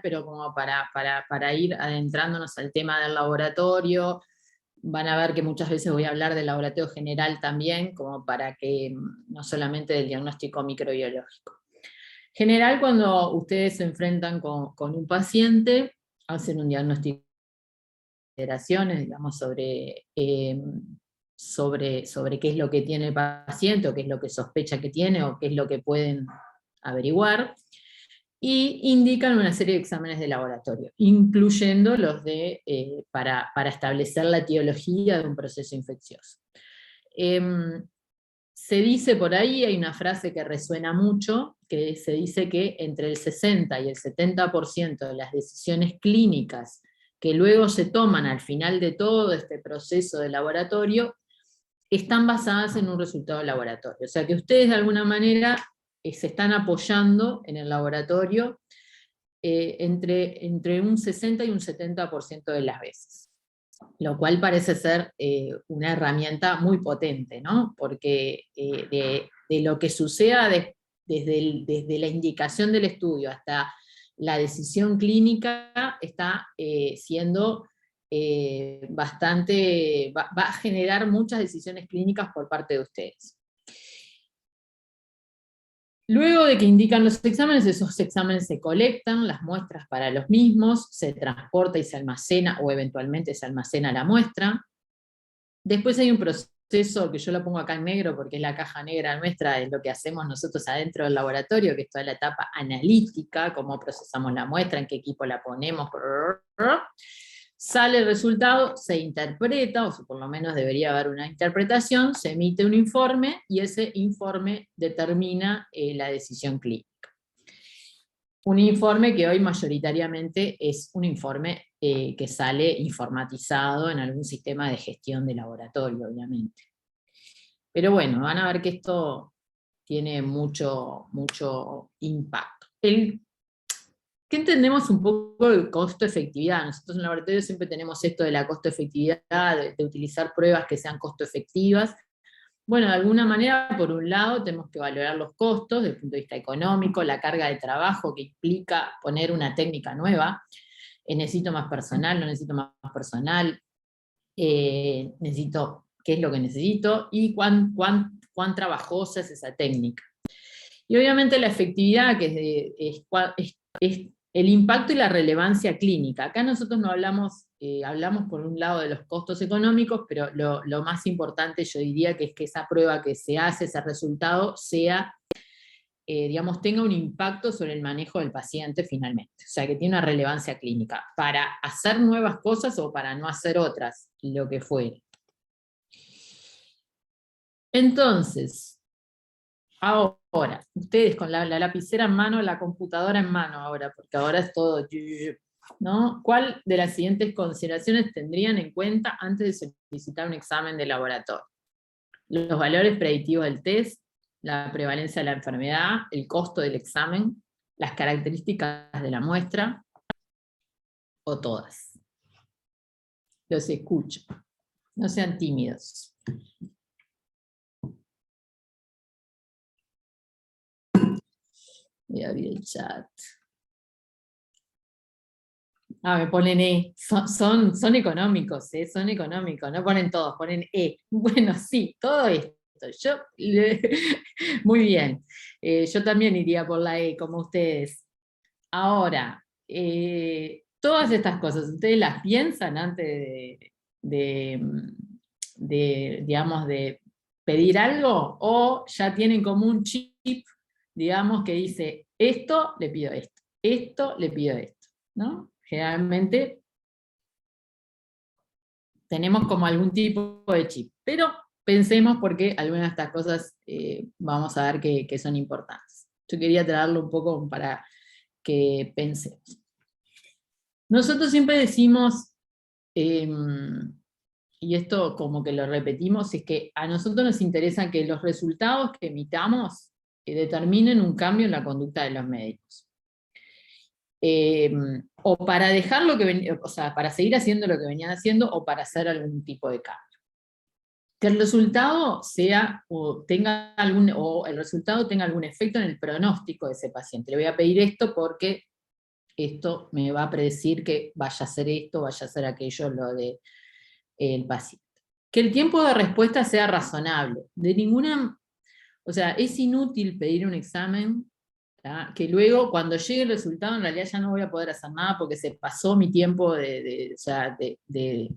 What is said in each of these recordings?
pero como para ir adentrándonos al tema del laboratorio. Van a ver que muchas veces voy a hablar del laboratorio general también, como para que no solamente del diagnóstico microbiológico. General, cuando ustedes se enfrentan con un paciente, hacen un diagnóstico de consideraciones, digamos, sobre qué es lo que tiene el paciente, o qué es lo que sospecha que tiene, o qué es lo que pueden averiguar, y indican una serie de exámenes de laboratorio, incluyendo los para establecer la etiología de un proceso infeccioso. Se dice por ahí, hay una frase que resuena mucho, que se dice que entre el 60 y el 70% de las decisiones clínicas que luego se toman al final de todo este proceso de laboratorio, están basadas en un resultado de laboratorio. O sea que ustedes de alguna manera se están apoyando en el laboratorio entre un 60 y un 70% de las veces. Lo cual parece ser una herramienta muy potente, ¿no? Porque de lo que suceda desde la indicación del estudio hasta la decisión clínica está siendo bastante, va a generar muchas decisiones clínicas por parte de ustedes. Luego de que indican los exámenes, esos exámenes se colectan, las muestras para los mismos, se transporta y se almacena, o eventualmente se almacena la muestra. Después hay un proceso que yo lo pongo acá en negro porque es la caja negra nuestra, es lo que hacemos nosotros adentro del laboratorio, que es toda la etapa analítica, cómo procesamos la muestra, en qué equipo la ponemos. Sale el resultado, se interpreta, o por lo menos debería haber una interpretación, se emite un informe, y ese informe determina la decisión clínica. Un informe que hoy mayoritariamente es un informe que sale informatizado en algún sistema de gestión de laboratorio, obviamente. Pero bueno, van a ver que esto tiene mucho impacto. ¿Qué entendemos un poco del costo-efectividad? Nosotros en el laboratorio siempre tenemos esto de la costo-efectividad, de utilizar pruebas que sean costo-efectivas. Bueno, de alguna manera, por un lado, tenemos que valorar los costos desde el punto de vista económico, la carga de trabajo que implica poner una técnica nueva. Necesito más personal, no necesito más personal, necesito qué es lo que necesito, y cuán trabajosa es esa técnica. Y obviamente la efectividad, que es el impacto y la relevancia clínica. Acá nosotros no hablamos, hablamos por un lado de los costos económicos, pero lo más importante yo diría que es que esa prueba que se hace, ese resultado, sea, digamos, tenga un impacto sobre el manejo del paciente finalmente. O sea, que tiene una relevancia clínica, para hacer nuevas cosas o para no hacer otras, lo que fuere. Entonces, ahora, ustedes con la lapicera en mano, la computadora en mano ahora, porque ahora es todo, ¿no? ¿Cuál de las siguientes consideraciones tendrían en cuenta antes de solicitar un examen de laboratorio? Los valores predictivos del test, la prevalencia de la enfermedad, el costo del examen, las características de la muestra, o todas. Los escucho. No sean tímidos. Voy a abrir el chat. Me ponen E. Son económicos, son económicos, no ponen todos, ponen E. Bueno, sí, todo esto. Muy bien. Yo también iría por la E, como ustedes. Ahora, todas estas cosas, ¿ustedes las piensan antes digamos, de pedir algo? ¿O ya tienen como un chip, digamos, que dice, esto le pido esto le pido esto, ¿no? Generalmente tenemos como algún tipo de chip, pero pensemos porque algunas de estas cosas vamos a ver que son importantes. Yo quería traerlo un poco para que pensemos. Nosotros siempre decimos, y esto como que lo repetimos, es que a nosotros nos interesa que los resultados que emitamos determinen un cambio en la conducta de los médicos. O para dejar lo que o sea, para seguir haciendo lo que venían haciendo, o para hacer algún tipo de cambio. Que el resultado sea, o el resultado tenga algún efecto en el pronóstico de ese paciente. Le voy a pedir esto porque esto me va a predecir que vaya a ser esto, vaya a ser aquello, lo de el paciente. Que el tiempo de respuesta sea razonable. De ninguna, o sea, es inútil pedir un examen, ¿tá? Que luego cuando llegue el resultado en realidad ya no voy a poder hacer nada porque se pasó mi tiempo o sea, de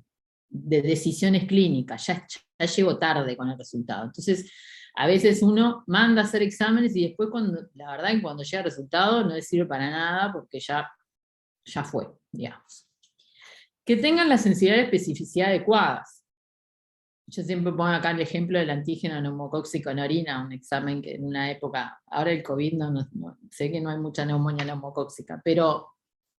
decisiones clínicas, ya llego tarde con el resultado. Entonces, a veces uno manda a hacer exámenes y después, la verdad, que cuando llega el resultado no le sirve para nada porque ya fue, digamos. Que tengan la sensibilidad y especificidad adecuadas. Yo siempre pongo acá el ejemplo del antígeno neumocóxico en orina, un examen que en una época, ahora el COVID, sé que no hay mucha neumonía neumocóxica, pero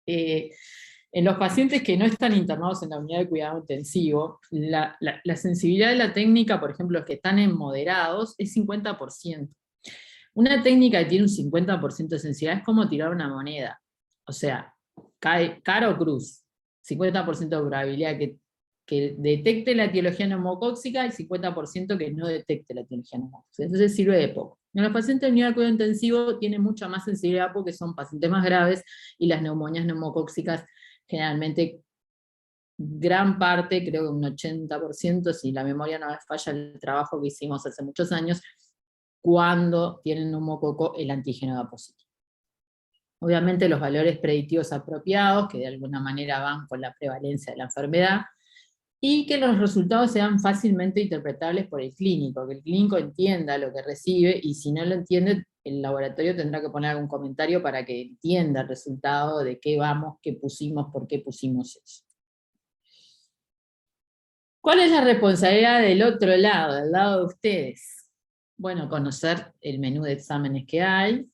en los pacientes que no están internados en la unidad de cuidado intensivo, la sensibilidad de la técnica, por ejemplo, los que están en moderados, es 50%. Una técnica que tiene un 50% de sensibilidad es como tirar una moneda. O sea, cae cara o cruz. 50% de probabilidad que detecte la etiología neumocóxica y 50% que no detecte la etiología neumocóxica. Entonces sirve de poco. En los pacientes de unidad de cuidado intensivo tienen mucha más sensibilidad porque son pacientes más graves y las neumonias neumocóxicas generalmente, gran parte, creo que un 80%, si la memoria no me falla, el trabajo que hicimos hace muchos años, cuando tienen neumococo, el antígeno da positivo. Obviamente los valores predictivos apropiados, que de alguna manera van con la prevalencia de la enfermedad, y que los resultados sean fácilmente interpretables por el clínico, que el clínico entienda lo que recibe, y si no lo entiende, el laboratorio tendrá que poner algún comentario para que entienda el resultado, de qué vamos, qué pusimos, por qué pusimos eso. ¿Cuál es la responsabilidad del otro lado, del lado de ustedes? Bueno, conocer el menú de exámenes que hay,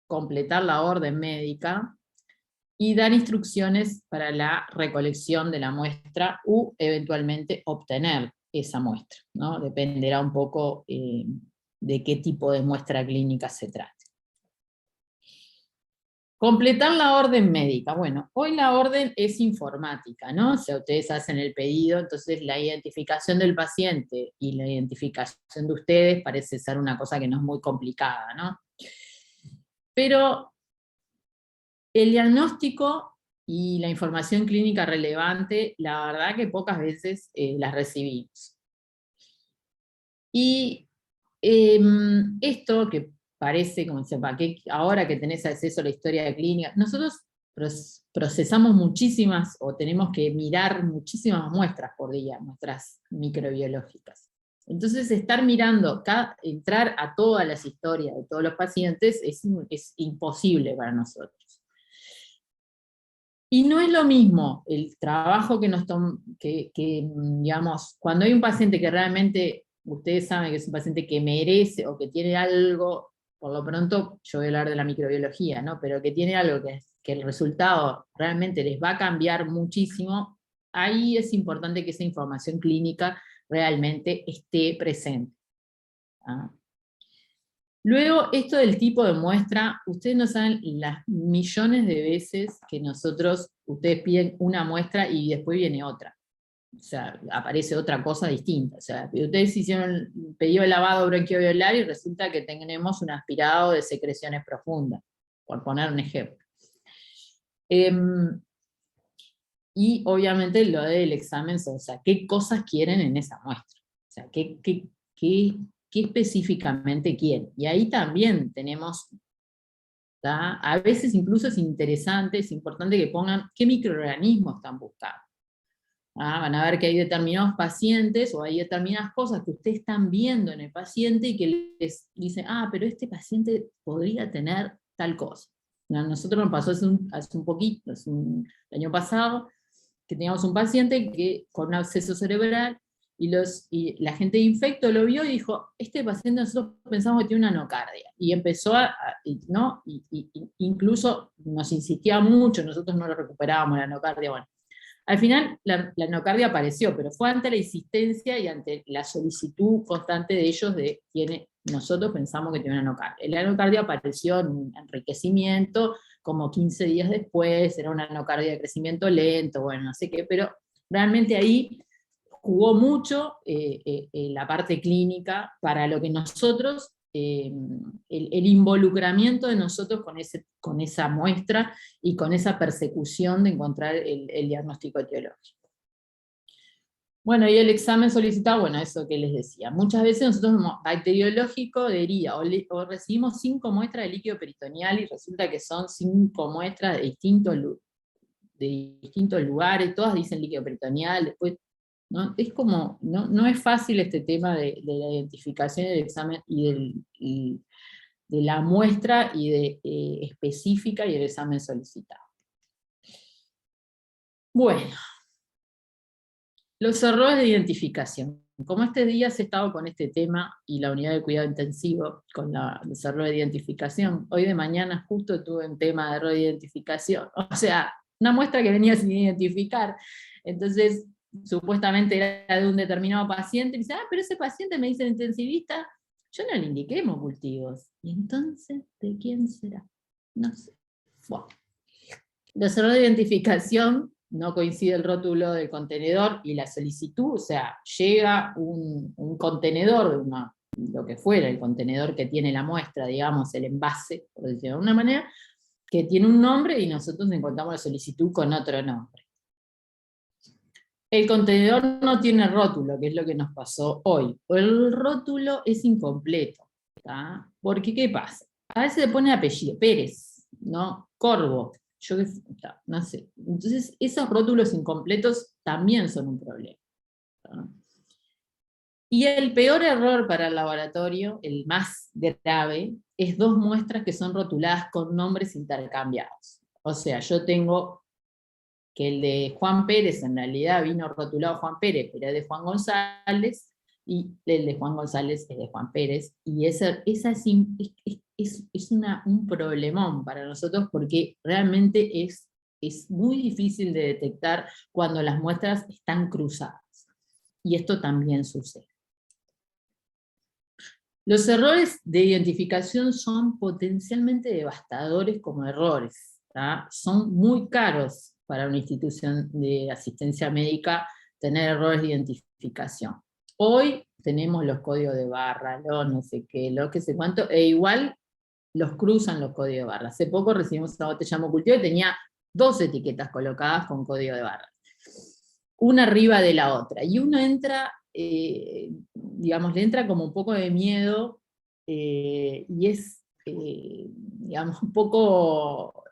completar la orden médica, y dar instrucciones para la recolección de la muestra u eventualmente obtener esa muestra, ¿no? Dependerá un poco de qué tipo de muestra clínica se trate. Completar la orden médica. Bueno, hoy la orden es informática, ¿no? O sea, ustedes hacen el pedido, entonces la identificación del paciente y la identificación de ustedes parece ser una cosa que no es muy complicada, ¿no? Pero el diagnóstico y la información clínica relevante, la verdad que pocas veces las recibimos. Y esto que parece, como sepa, que ahora que tenés acceso a la historia de clínica, nosotros procesamos muchísimas, o tenemos que mirar muchísimas muestras por día, muestras microbiológicas. Entonces estar mirando, entrar a todas las historias de todos los pacientes es imposible para nosotros. Y no es lo mismo el trabajo que nos digamos, cuando hay un paciente que realmente, ustedes saben que es un paciente que merece o que tiene algo, por lo pronto yo voy a hablar de la microbiología, ¿no? Pero que tiene algo que el resultado realmente les va a cambiar muchísimo, ahí es importante que esa información clínica realmente esté presente. ¿Ah? Luego, esto del tipo de muestra, ustedes no saben las millones de veces que ustedes piden una muestra y después viene otra. O sea, aparece otra cosa distinta. O sea, ustedes hicieron un pedido de lavado bronquioalveolar y resulta que tenemos un aspirado de secreciones profundas, por poner un ejemplo. Y obviamente lo del examen, o sea, qué cosas quieren en esa muestra. O sea, qué específicamente quieren. Y ahí también tenemos, ¿tá? A veces incluso es interesante, es importante que pongan qué microorganismos están buscando. Van a ver que hay determinados pacientes o hay determinadas cosas que ustedes están viendo en el paciente y que les dicen, pero este paciente podría tener tal cosa. A nosotros nos pasó hace un poquito, el año pasado, que teníamos un paciente con un absceso cerebral y la gente de infecto lo vio y dijo, este paciente nosotros pensamos que tiene una nocardia. Y empezó ¿no? Incluso nos insistía mucho, nosotros no lo recuperábamos la nocardia, bueno. Al final la nocardia apareció, pero fue ante la insistencia y ante la solicitud constante de ellos nosotros pensamos que tiene una nocardia. La nocardia apareció en un enriquecimiento, como 15 días después, era una nocardia de crecimiento lento, bueno, no sé qué, pero realmente ahí jugó mucho la parte clínica para lo que nosotros el involucramiento de nosotros con esa muestra y con esa persecución de encontrar el diagnóstico etiológico. Bueno, y el examen solicitado, bueno, eso que les decía. Muchas veces nosotros bacteriológico de herida, o recibimos 5 muestras de líquido peritoneal y resulta que son 5 muestras de distintos lugares, todas dicen líquido peritoneal, después, ¿no? Es como, no es fácil este tema de la identificación del examen y de la muestra y específica y el examen solicitado. Bueno. Los errores de identificación. Como este día se estado con este tema y la unidad de cuidado intensivo con los errores de identificación, hoy de mañana justo tuve un tema de error de identificación, o sea, una muestra que venía sin identificar, entonces supuestamente era de un determinado paciente, y dice, pero ese paciente me dice el intensivista, yo no le indiqué hemocultivos, y entonces, ¿de quién será? No sé. Bueno. Los errores de identificación, no coincide el rótulo del contenedor y la solicitud, o sea, llega un contenedor, lo que fuera, el contenedor que tiene la muestra, digamos, el envase, por decirlo de alguna manera, que tiene un nombre y nosotros encontramos la solicitud con otro nombre. El contenedor no tiene rótulo, que es lo que nos pasó hoy. El rótulo es incompleto, ¿tá? Porque, ¿qué pasa? A veces le pone apellido, Pérez, ¿no? Corvo, yo no sé. Entonces, esos rótulos incompletos también son un problema, ¿tá? Y el peor error para el laboratorio, el más grave, es 2 muestras que son rotuladas con nombres intercambiados. O sea, yo tengo que el de Juan Pérez en realidad vino rotulado Juan Pérez, pero es de Juan González, y el de Juan González es de Juan Pérez, y esa es un problemón para nosotros porque realmente es muy difícil de detectar cuando las muestras están cruzadas. Y esto también sucede. Los errores de identificación son potencialmente devastadores como errores, ¿tá? Son muy caros para una institución de asistencia médica tener errores de identificación. Hoy tenemos los códigos de barra, no sé qué, lo que sé cuánto, e igual los cruzan los códigos de barra. Hace poco recibimos una botella de hemocultivo y tenía 2 etiquetas colocadas con código de barra, una arriba de la otra, y uno entra, digamos, le entra como un poco de miedo, y es, digamos, un poco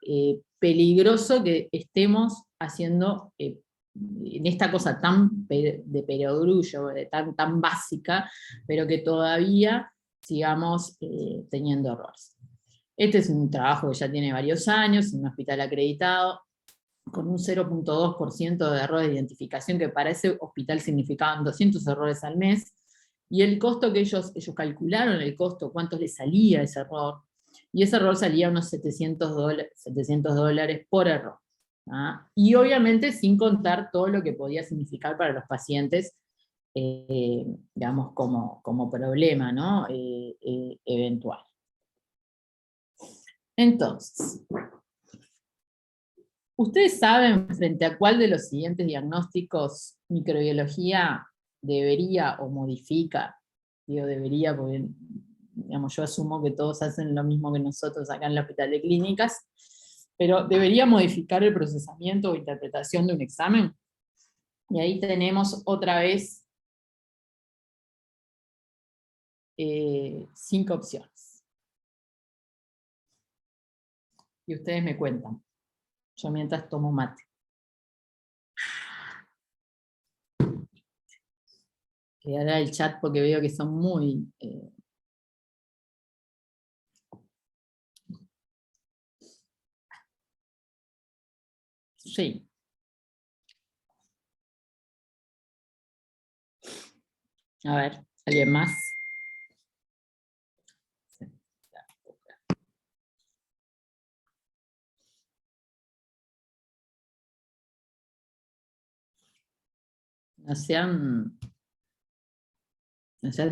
peligroso que estemos haciendo en esta cosa tan de perogrullo, tan básica, pero que todavía sigamos teniendo errores. Este es un trabajo que ya tiene varios años, en un hospital acreditado, con un 0.2% de errores de identificación, que para ese hospital significaban 200 errores al mes, y el costo que ellos calcularon, el costo, cuánto les salía ese error, y ese error salía unos $700 por error. ¿Ah? Y obviamente sin contar todo lo que podía significar para los pacientes, digamos, como problema, ¿no? Eventual. Entonces, ¿ustedes saben frente a cuál de los siguientes diagnósticos microbiología debería o modifica? Digo debería porque, digamos, yo asumo que todos hacen lo mismo que nosotros acá en el Hospital de Clínicas, pero ¿debería modificar el procesamiento o interpretación de un examen? Y ahí tenemos otra vez 5 opciones. Y ustedes me cuentan. Yo mientras tomo mate. Quedará el chat porque veo que son muy... sí. A ver, ¿alguien más? No sean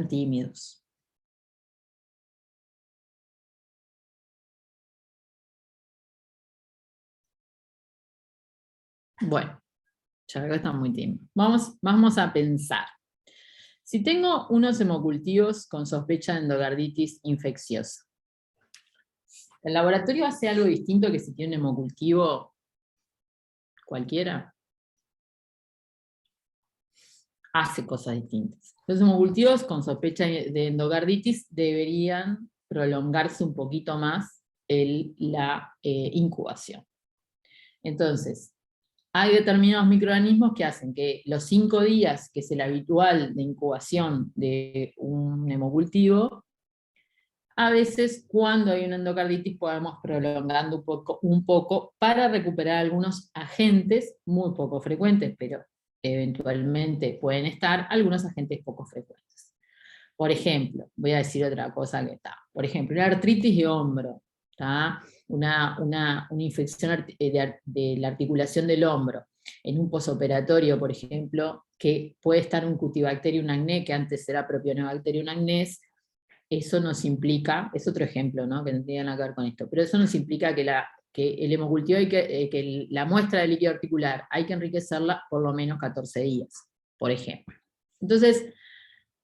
tímidos. Bueno, ya veo que están muy tímidos. Vamos a pensar. Si tengo unos hemocultivos con sospecha de endocarditis infecciosa, ¿el laboratorio hace algo distinto que si tiene un hemocultivo cualquiera? Hace cosas distintas. Los hemocultivos con sospecha de endocarditis deberían prolongarse un poquito más la incubación. Entonces, hay determinados microorganismos que hacen que los 5 días, que es el habitual de incubación de un hemocultivo, a veces cuando hay una endocarditis podemos prolongando un poco para recuperar algunos agentes muy poco frecuentes, pero eventualmente pueden estar algunos agentes poco frecuentes. Por ejemplo, voy a decir otra cosa que está. Por ejemplo, la artritis de hombro, ¿tá? Una infección de la articulación del hombro en un posoperatorio, por ejemplo, que puede estar un Cutibacterium acnes, que antes era Propionibacterium acnes. Eso nos implica, es otro ejemplo, ¿no? Que no tiene nada que ver con esto, pero eso nos implica que el hemocultivo, que la muestra de líquido articular hay que enriquecerla por lo menos 14 días, por ejemplo. Entonces,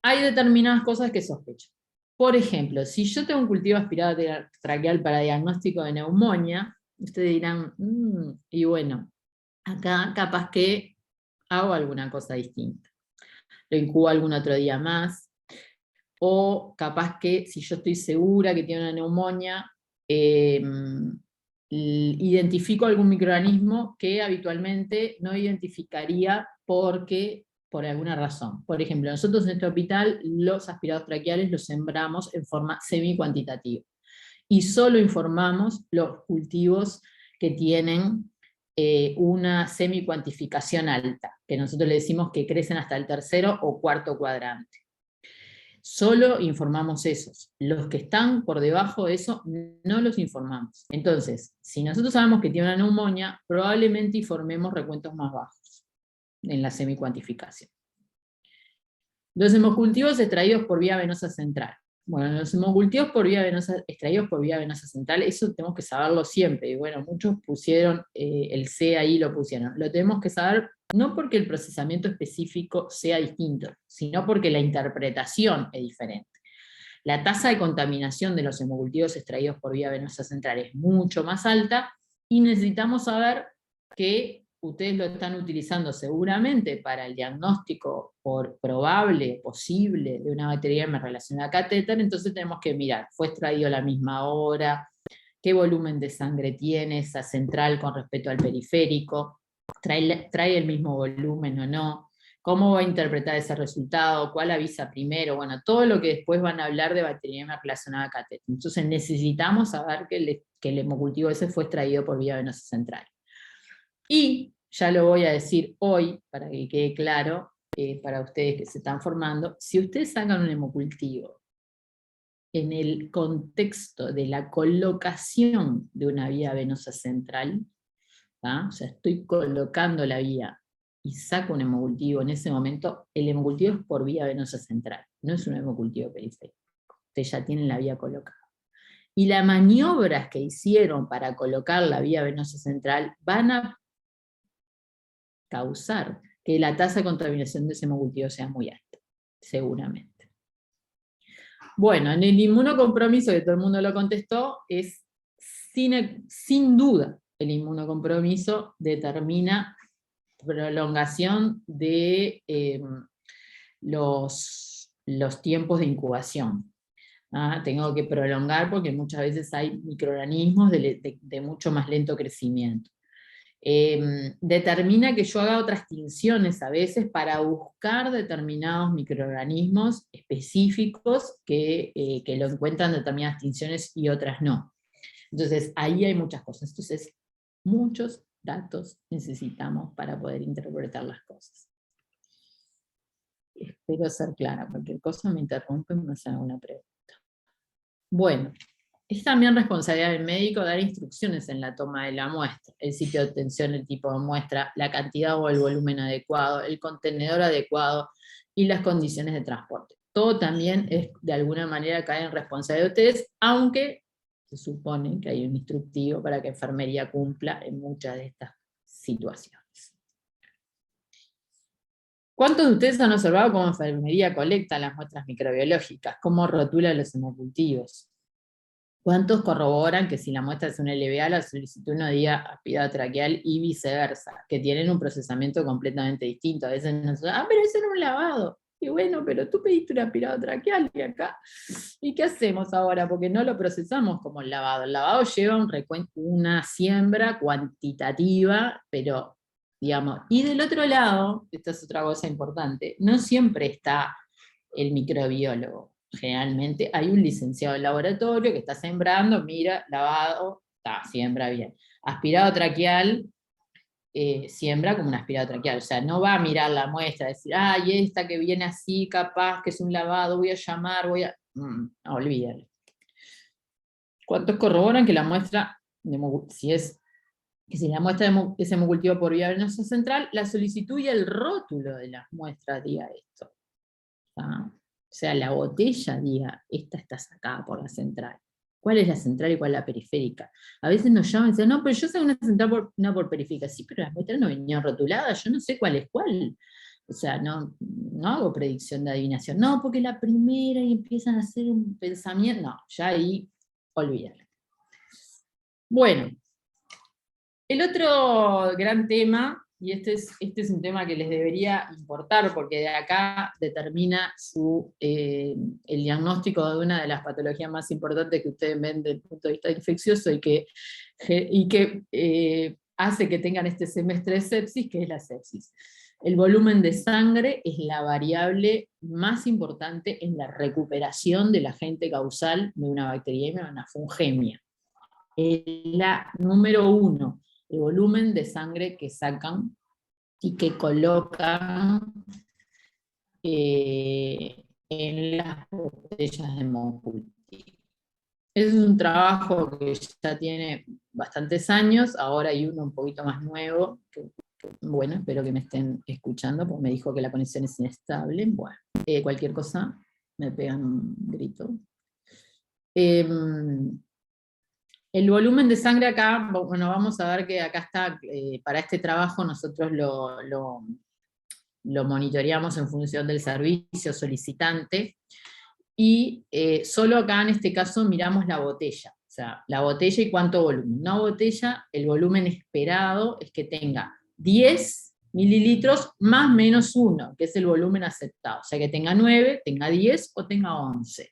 hay determinadas cosas que sospecho. Por ejemplo, si yo tengo un cultivo aspirado traqueal para diagnóstico de neumonía, ustedes dirán, y bueno, acá capaz que hago alguna cosa distinta. Lo incubo algún otro día más, o capaz que si yo estoy segura que tiene una neumonía, identifico algún microorganismo que habitualmente no identificaría por alguna razón. Por ejemplo, nosotros en este hospital los aspirados traqueales los sembramos en forma semi-cuantitativa, y solo informamos los cultivos que tienen una semi-cuantificación alta, que nosotros le decimos que crecen hasta el tercero o cuarto cuadrante. Solo informamos esos. Los que están por debajo de eso, no los informamos. Entonces, si nosotros sabemos que tiene una neumonía, probablemente informemos recuentos más bajos en la semicuantificación. Los hemocultivos extraídos por vía venosa central. Bueno, los hemocultivos extraídos por vía venosa central, eso tenemos que saberlo siempre. Y bueno, muchos pusieron el C ahí, lo pusieron. Lo tenemos que saber no porque el procesamiento específico sea distinto, sino porque la interpretación es diferente. La tasa de contaminación de los hemocultivos extraídos por vía venosa central es mucho más alta, y necesitamos saber que ustedes lo están utilizando seguramente para el diagnóstico probable, posible, de una bacteriemia relacionada a catéter. Entonces tenemos que mirar, ¿fue extraído a la misma hora? ¿Qué volumen de sangre tiene esa central con respecto al periférico? ¿Trae el mismo volumen o no? ¿Cómo va a interpretar ese resultado? ¿Cuál avisa primero? Bueno, todo lo que después van a hablar de bacteriemia relacionada a catéter. Entonces necesitamos saber que el hemocultivo ese fue extraído por vía venosa central. Y ya lo voy a decir hoy, para que quede claro, para ustedes que se están formando, si ustedes sacan un hemocultivo en el contexto de la colocación de una vía venosa central, o sea, estoy colocando la vía y saco un hemocultivo en ese momento, el hemocultivo es por vía venosa central, no es un hemocultivo periférico. Ustedes ya tienen la vía colocada. Y las maniobras que hicieron para colocar la vía venosa central van a causar que la tasa de contaminación de ese hemocultivo sea muy alta, seguramente. Bueno, en el inmunocompromiso, que todo el mundo lo contestó, es sin duda el inmunocompromiso determina prolongación de los tiempos de incubación. Tengo que prolongar porque muchas veces hay microorganismos de mucho más lento crecimiento. Determina que yo haga otras tinciones a veces para buscar determinados microorganismos específicos que lo encuentran determinadas tinciones y otras no. Entonces ahí hay muchas cosas. Entonces muchos datos necesitamos para poder interpretar las cosas. Espero ser clara, cualquier cosa me interrumpen y me hacen alguna pregunta. Bueno. Es también responsabilidad del médico dar instrucciones en la toma de la muestra, el sitio de obtención, el tipo de muestra, la cantidad o el volumen adecuado, el contenedor adecuado y las condiciones de transporte. Todo también es, de alguna manera, cae en responsabilidad de ustedes, aunque se supone que hay un instructivo para que enfermería cumpla en muchas de estas situaciones. ¿Cuántos de ustedes han observado cómo enfermería colecta las muestras microbiológicas? ¿Cómo rotula los hemocultivos? ¿Cuántos corroboran que si la muestra es una LVA, la solicitud no diga aspirado traqueal y viceversa? Que tienen un procesamiento completamente distinto. A veces nos dicen, pero eso era un lavado. Y bueno, pero tú pediste un aspirado traqueal y acá. ¿Y qué hacemos ahora? Porque no lo procesamos como el lavado. El lavado lleva una siembra cuantitativa, pero, digamos, y del otro lado, esta es otra cosa importante, no siempre está el microbiólogo. Generalmente hay un licenciado en laboratorio que está sembrando, mira, lavado, siembra bien. Aspirado traqueal, siembra como un aspirado traqueal, o sea, no va a mirar la muestra, decir, ay, esta que viene así, capaz que es un lavado, voy a llamar, no, olvídalo. ¿Cuántos corroboran que la muestra, si la muestra es hemocultivo por vía venosa central, la solicitud y el rótulo de las muestras diga esto? ¿Ah? O sea, la botella diga, esta está sacada por la central. ¿Cuál es la central y cuál es la periférica? A veces nos llaman y dicen, no, pero yo sé una central una por periférica. Sí, pero las muestras no venían rotuladas, yo no sé cuál es cuál. O sea, no hago predicción de adivinación. No, porque la primera y empiezan a hacer un pensamiento. No, ya ahí, olvídalo. Bueno, el otro gran tema, y este es un tema que les debería importar, porque de acá determina el diagnóstico de una de las patologías más importantes que ustedes ven desde el punto de vista infeccioso y que hace que tengan este semestre de sepsis, que es la sepsis. El volumen de sangre es la variable más importante en la recuperación del agente causal de una bacteriemia o una fungemia. Es la número 1, el volumen de sangre que sacan y que colocan en las botellas de hemocultivo. Es un trabajo que ya tiene bastantes años, ahora hay uno un poquito más nuevo, bueno, espero que me estén escuchando, porque me dijo que la conexión es inestable. Bueno, cualquier cosa me pegan un grito. El volumen de sangre acá, bueno, vamos a ver que acá está, para este trabajo nosotros lo monitoreamos en función del servicio solicitante, y solo acá en este caso miramos la botella, o sea, la botella y cuánto volumen. Una botella, el volumen esperado es que tenga 10 mililitros más menos 1, que es el volumen aceptado, o sea, que tenga 9, tenga 10 o tenga 11.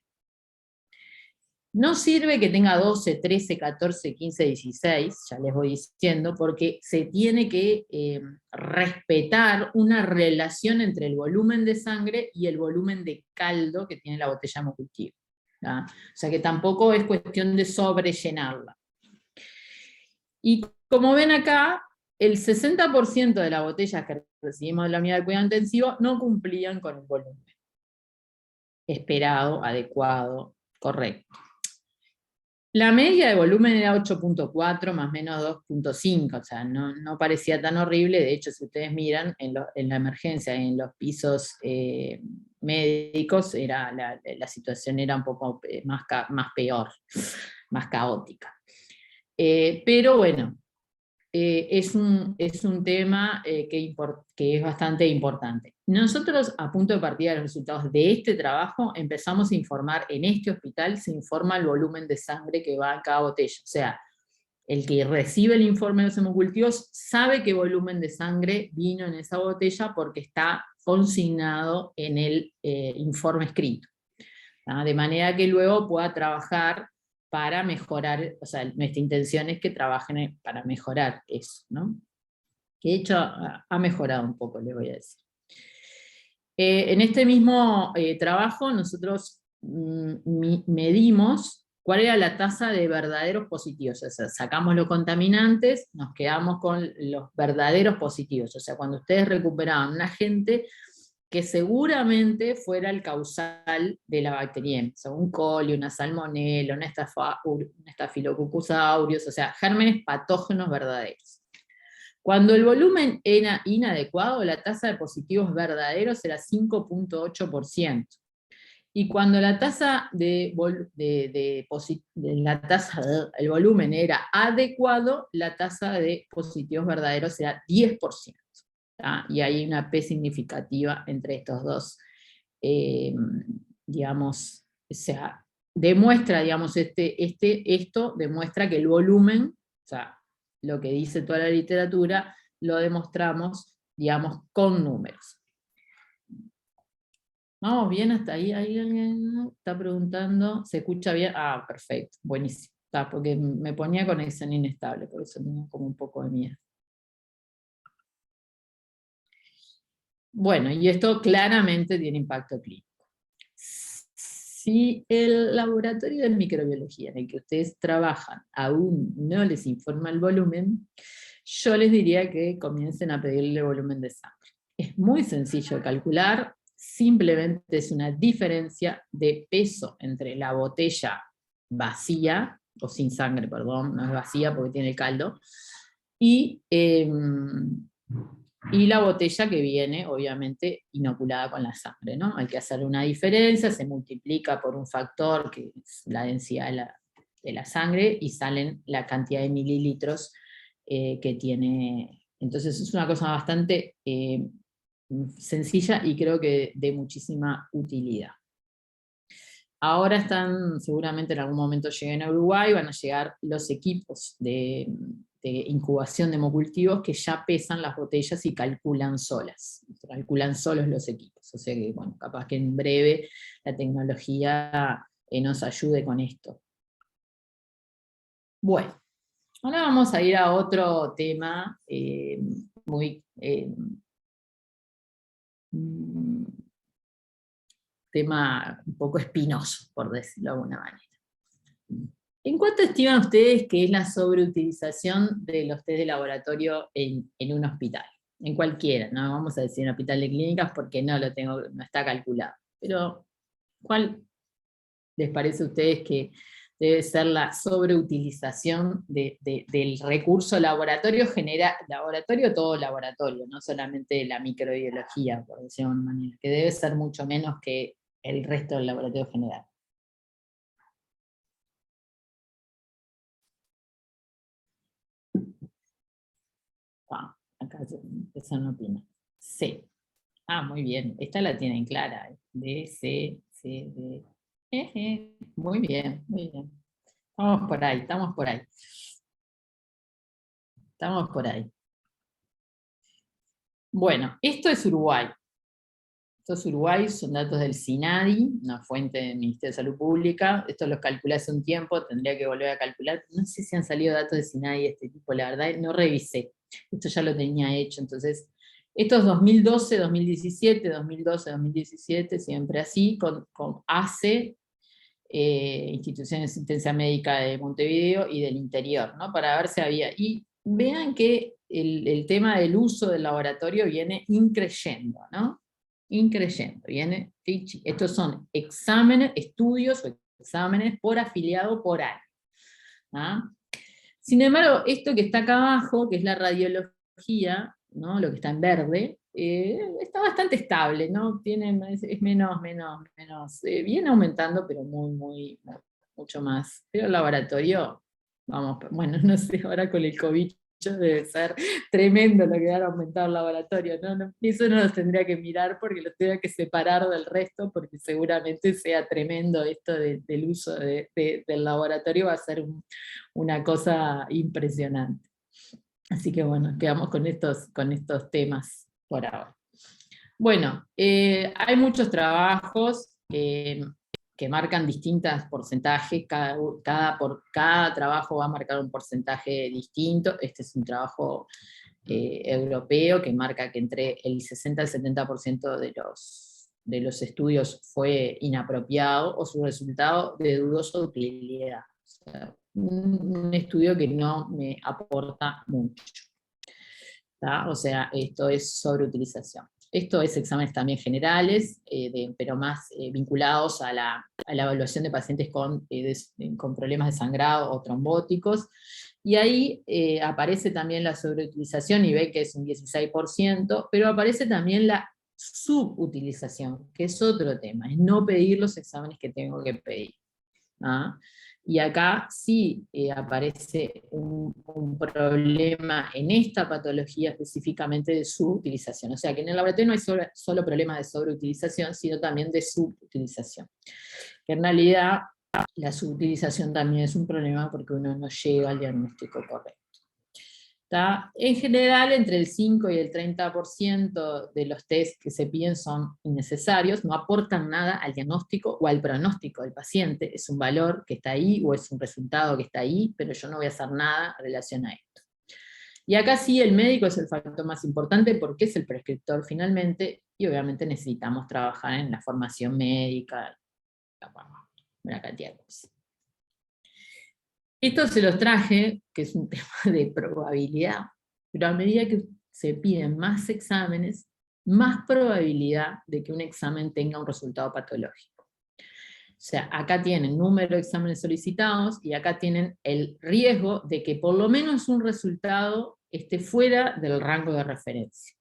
No sirve que tenga 12, 13, 14, 15, 16, ya les voy diciendo, porque se tiene que respetar una relación entre el volumen de sangre y el volumen de caldo que tiene la botella hemocultiva. O sea que tampoco es cuestión de sobrellenarla. Y como ven acá, el 60% de las botellas que recibimos de la unidad de cuidado intensivo no cumplían con el volumen esperado, adecuado, correcto. La media de volumen era 8.4 más o menos 2.5, o sea, no parecía tan horrible. De hecho, si ustedes miran en la emergencia, en los pisos médicos, la situación era un poco más peor, más caótica. Pero bueno, es un tema que es bastante importante. Nosotros, a punto de partida de los resultados de este trabajo, empezamos a informar, en este hospital se informa el volumen de sangre que va a cada botella. O sea, el que recibe el informe de los hemocultivos sabe qué volumen de sangre vino en esa botella porque está consignado en el informe escrito. De manera que luego pueda trabajar para mejorar, o sea, nuestra intención es que trabajen para mejorar eso, ¿no? Que de hecho ha mejorado un poco, les voy a decir. En este mismo trabajo nosotros medimos cuál era la tasa de verdaderos positivos, o sea, sacamos los contaminantes, nos quedamos con los verdaderos positivos, o sea, cuando ustedes recuperaban un agente que seguramente fuera el causal de la bacteriemia, o sea, un colio, una salmonella, un estafilococcus aureus, o sea, gérmenes patógenos verdaderos. Cuando el volumen era inadecuado, la tasa de positivos verdaderos era 5.8%. Y cuando la tasa el volumen era adecuado, la tasa de positivos verdaderos era 10%. ¿tá? Y hay una P significativa entre estos dos, digamos, o sea, demuestra, digamos, esto demuestra que el volumen, o sea, lo que dice toda la literatura, lo demostramos, digamos, con números. ¿Vamos bien hasta ahí? ¿Ahí alguien está preguntando? ¿Se escucha bien? Ah, perfecto, buenísimo. Está, porque me ponía conexión inestable, por eso tenía como un poco de miedo. Bueno, y esto claramente tiene impacto clínico. Si el laboratorio de microbiología en el que ustedes trabajan aún no les informa el volumen, yo les diría que comiencen a pedirle volumen de sangre. Es muy sencillo de calcular, simplemente es una diferencia de peso entre la botella vacía, o sin sangre, perdón, no es vacía porque tiene caldo, y la botella que viene, obviamente, inoculada con la sangre, ¿no? Hay que hacer una diferencia, se multiplica por un factor que es la densidad de la sangre y salen la cantidad de mililitros que tiene. Entonces es una cosa bastante sencilla y creo que de muchísima utilidad. Ahora están, seguramente en algún momento lleguen a Uruguay, van a llegar los equipos de incubación de hemocultivos que ya pesan las botellas y calculan solas. Calculan solos los equipos. O sea que, bueno, capaz que en breve la tecnología nos ayude con esto. Bueno, ahora vamos a ir a otro tema muy... tema un poco espinoso, por decirlo de alguna manera. ¿En cuánto estiman ustedes que es la sobreutilización de los test de laboratorio en un hospital? En cualquiera, no vamos a decir en un hospital de clínicas porque no está calculado. Pero, ¿cuál les parece a ustedes que debe ser la sobreutilización del recurso laboratorio todo laboratorio, no solamente la microbiología, por decirlo de alguna manera, que debe ser mucho menos que el resto del laboratorio general? Wow, acá eso no opina. C. Ah, muy bien. Esta la tienen clara. D, C, C, D. Muy bien, muy bien. Estamos por ahí, estamos por ahí. Estamos por ahí. Bueno, esto es Uruguay. Esto es Uruguay, son datos del CINADI, una fuente del Ministerio de Salud Pública. Esto los calculé hace un tiempo, tendría que volver a calcular. No sé si han salido datos de CINADI de este tipo, la verdad, no revisé. Esto ya lo tenía hecho, entonces, esto es 2012, 2017, 2012, 2017, siempre así, con ACE, Institución de Asistencia Médica de Montevideo y del interior, ¿no? Para ver si había... Y vean que el tema del uso del laboratorio viene increyendo, ¿no? Increyendo, viene, estos son exámenes, estudios o exámenes por afiliado por año. ¿Ah? Sin embargo, esto que está acá abajo, que es la radiología, ¿no? Lo que está en verde, está bastante estable, ¿no? Es menos, viene aumentando, pero mucho más. Pero el laboratorio, vamos, bueno, no sé, ahora con el COVID debe ser tremendo lo que ha aumentado el laboratorio, ¿no? Eso no los tendría que mirar porque los tendría que separar del resto, porque seguramente sea tremendo esto del uso del laboratorio, va a ser una cosa impresionante. Así que bueno, quedamos con estos temas por ahora. Bueno, hay muchos trabajos que marcan distintos porcentajes, cada trabajo va a marcar un porcentaje distinto. Este es un trabajo europeo que marca que entre el 60 y el 70% de los estudios fue inapropiado o su resultado de dudosa utilidad. O sea, un estudio que no me aporta mucho. ¿Tá? O sea, esto es sobreutilización. Esto es exámenes también generales, pero más vinculados a la evaluación de pacientes con problemas de sangrado o trombóticos. Y ahí aparece también la sobreutilización, y ve que es un 16%, pero aparece también la subutilización, que es otro tema, es no pedir los exámenes que tengo que pedir. ¿Ah? Y acá sí aparece un problema en esta patología específicamente de subutilización. O sea que en el laboratorio no hay solo problema de sobreutilización, sino también de subutilización. Que en realidad la subutilización también es un problema porque uno no llega al diagnóstico correcto. ¿Tá? En general, entre el 5 y el 30% de los test que se piden son innecesarios, no aportan nada al diagnóstico o al pronóstico del paciente. Es un valor que está ahí o es un resultado que está ahí, pero yo no voy a hacer nada en relación a esto. Y acá sí el médico es el factor más importante porque es el prescriptor finalmente, y obviamente necesitamos trabajar en la formación médica, una cantidad de cosas. Esto se los traje, que es un tema de probabilidad, pero a medida que se piden más exámenes, más probabilidad de que un examen tenga un resultado patológico. O sea, acá tienen número de exámenes solicitados y acá tienen el riesgo de que por lo menos un resultado esté fuera del rango de referencia.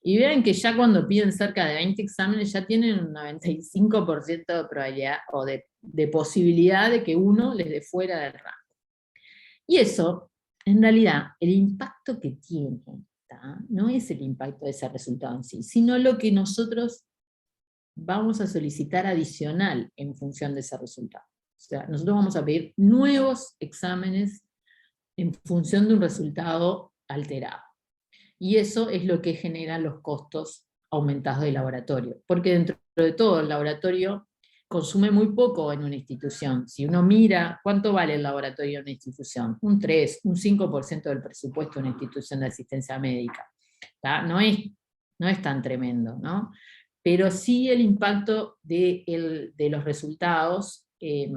Y vean que ya cuando piden cerca de 20 exámenes ya tienen un 95% de probabilidad o de posibilidad de que uno les dé fuera del rango. Y eso, en realidad, el impacto que tiene, ¿tá? No es el impacto de ese resultado en sí, sino lo que nosotros vamos a solicitar adicional en función de ese resultado. O sea, nosotros vamos a pedir nuevos exámenes en función de un resultado alterado. Y eso es lo que genera los costos aumentados del laboratorio. Porque dentro de todo, el laboratorio consume muy poco en una institución. Si uno mira cuánto vale el laboratorio en una institución, un 3, un 5% del presupuesto de una institución de asistencia médica. No es tan tremendo, ¿no? Pero sí el impacto de los resultados que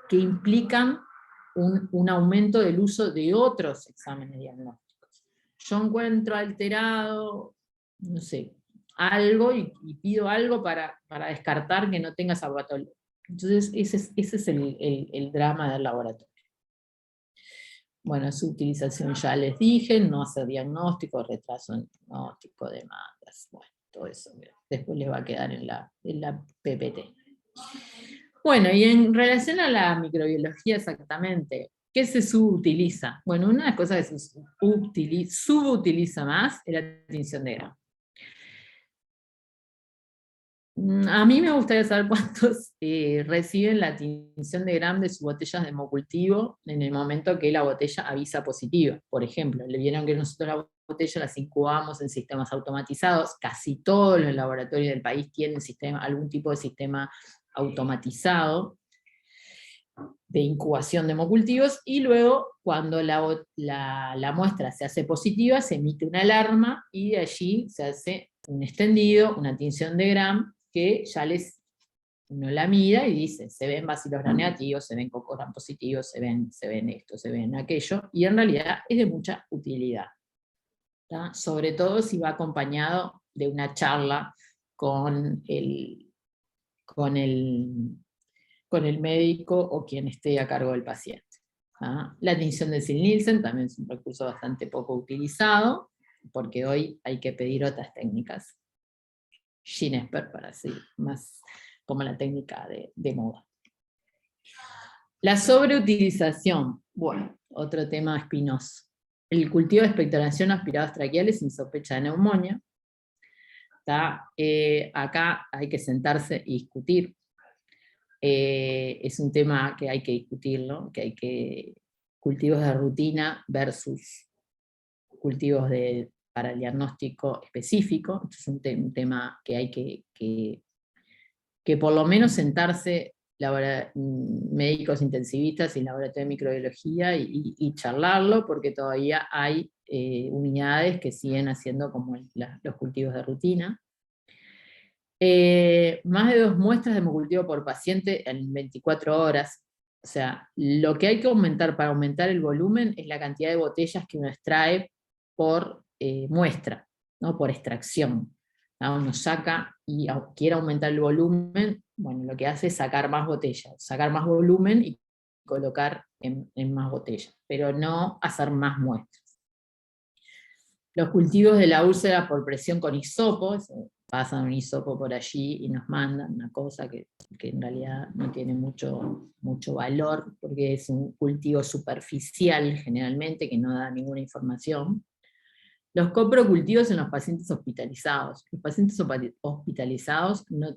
implican un aumento del uso de otros exámenes diagnósticos. Yo encuentro alterado, no sé, algo y pido algo para descartar que no tenga esa patología. Entonces ese es el drama del laboratorio. Bueno, su utilización ya les dije, no hacer diagnóstico, retraso en diagnóstico, demandas, bueno, todo eso después les va a quedar en la PPT. Bueno, y en relación a la microbiología exactamente, ¿qué se subutiliza? Bueno, una de las cosas que se subutiliza más es la tinción de gramo. A mí me gustaría saber cuántos reciben la tinción de Gram de sus botellas de hemocultivo en el momento que la botella avisa positiva. Por ejemplo, le vieron que nosotros la botella las incubamos en sistemas automatizados. Casi todos los laboratorios del país tienen algún tipo de sistema automatizado de incubación de hemocultivos, y luego cuando la muestra se hace positiva, se emite una alarma y de allí se hace un extendido, una tinción de Gram, que ya uno la mira y dice, se ven bacilos gram negativos, se ven cocos gram positivos, se ven esto, se ven aquello, y en realidad es de mucha utilidad. ¿Tá? Sobre todo si va acompañado de una charla con el médico o quien esté a cargo del paciente. ¿Ah? La tinción de Zell-Nielsen también es un recurso bastante poco utilizado, porque hoy hay que pedir otras técnicas. Ginesper, para así, más como la técnica de moda. La sobreutilización, bueno, otro tema espinoso. El cultivo de expectoración aspirados traqueales sin sospecha de neumonía. Acá hay que sentarse y discutir. Es un tema que hay que discutirlo, cultivos de rutina versus cultivos para el diagnóstico específico. Esto es un tema que hay que por lo menos sentarse médicos intensivistas y laboratorio de microbiología y charlarlo, porque todavía hay unidades que siguen haciendo como los cultivos de rutina. Más de 2 muestras de hemocultivo por paciente en 24 horas. O sea, lo que hay que aumentar para aumentar el volumen es la cantidad de botellas que uno extrae por muestra, ¿no? Por extracción. ¿No? Uno saca y quiere aumentar el volumen, bueno, lo que hace es sacar más botellas, sacar más volumen y colocar en más botellas, pero no hacer más muestras. Los cultivos de la úlcera por presión con hisopo, pasan un hisopo por allí y nos mandan una cosa que en realidad no tiene mucho valor, porque es un cultivo superficial generalmente, que no da ninguna información. Los coprocultivos en los pacientes hospitalizados. Los pacientes hospitalizados no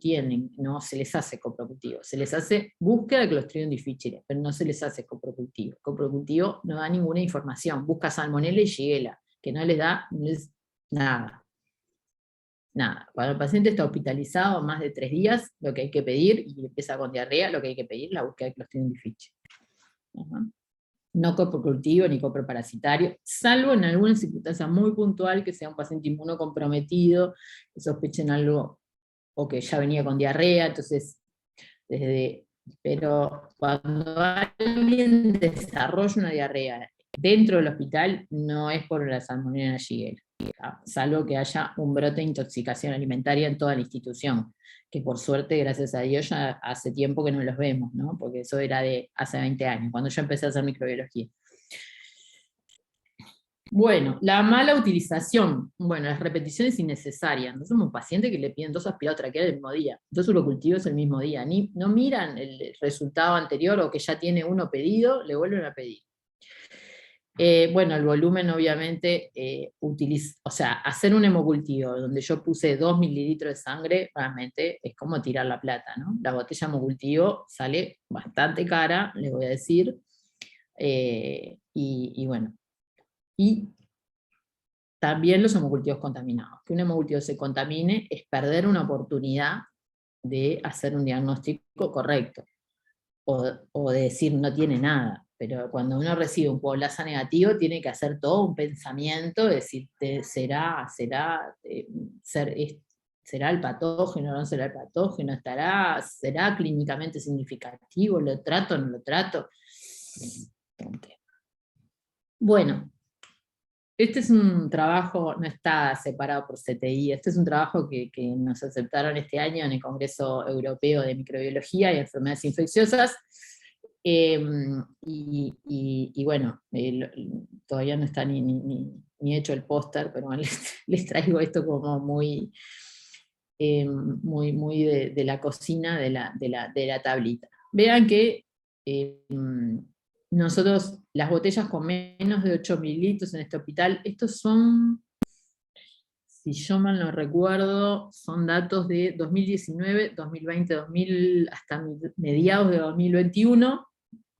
se les hace coprocultivo, se les hace búsqueda de Clostridium difficile, pero no se les hace coprocultivo. Coprocultivo no da ninguna información, busca Salmonella y Shigella, que no les da nada. Nada. Cuando el paciente está hospitalizado más de 3 días, lo que hay que pedir, y empieza con diarrea, lo que hay que pedir es la búsqueda de Clostridium difficile. No coprocultivo ni coproparasitario, salvo en alguna circunstancia muy puntual, que sea un paciente inmunocomprometido, que sospechen algo, o que ya venía con diarrea, entonces, pero cuando alguien desarrolla una diarrea dentro del hospital, no es por la Salmonella Shigella, salvo que haya un brote de intoxicación alimentaria en toda la institución, que por suerte, gracias a Dios, ya hace tiempo que no los vemos, ¿no? Porque eso era de hace 20 años, cuando yo empecé a hacer microbiología. Bueno, la mala utilización, bueno, las repeticiones innecesarias. Nosotros somos un paciente que le piden 2 aspirados traqueales el mismo día, 2 urocultivos el mismo día, no miran el resultado anterior o que ya tiene uno pedido, le vuelven a pedir. Bueno, el volumen obviamente, o sea, hacer un hemocultivo donde yo puse 2 mililitros de sangre, realmente es como tirar la plata, ¿no? La botella de hemocultivo sale bastante cara, les voy a decir, y bueno. Y también los hemocultivos contaminados. Que un hemocultivo se contamine es perder una oportunidad de hacer un diagnóstico correcto, o de decir no tiene nada. Pero cuando uno recibe un Coablasa negativo, tiene que hacer todo un pensamiento, de decir, ¿será el patógeno, no será el patógeno, será clínicamente significativo, lo trato, no lo trato? Bueno, este es un trabajo, no está separado por CTI, este es un trabajo que nos aceptaron este año en el Congreso Europeo de Microbiología y Enfermedades Infecciosas, y bueno, todavía no está ni hecho el póster, pero bueno, les traigo esto como muy de la cocina, de la tablita. Vean que nosotros, las botellas con menos de 8 mililitros en este hospital, estos son, si yo mal no recuerdo, son datos de 2019, 2020, hasta mediados de 2021,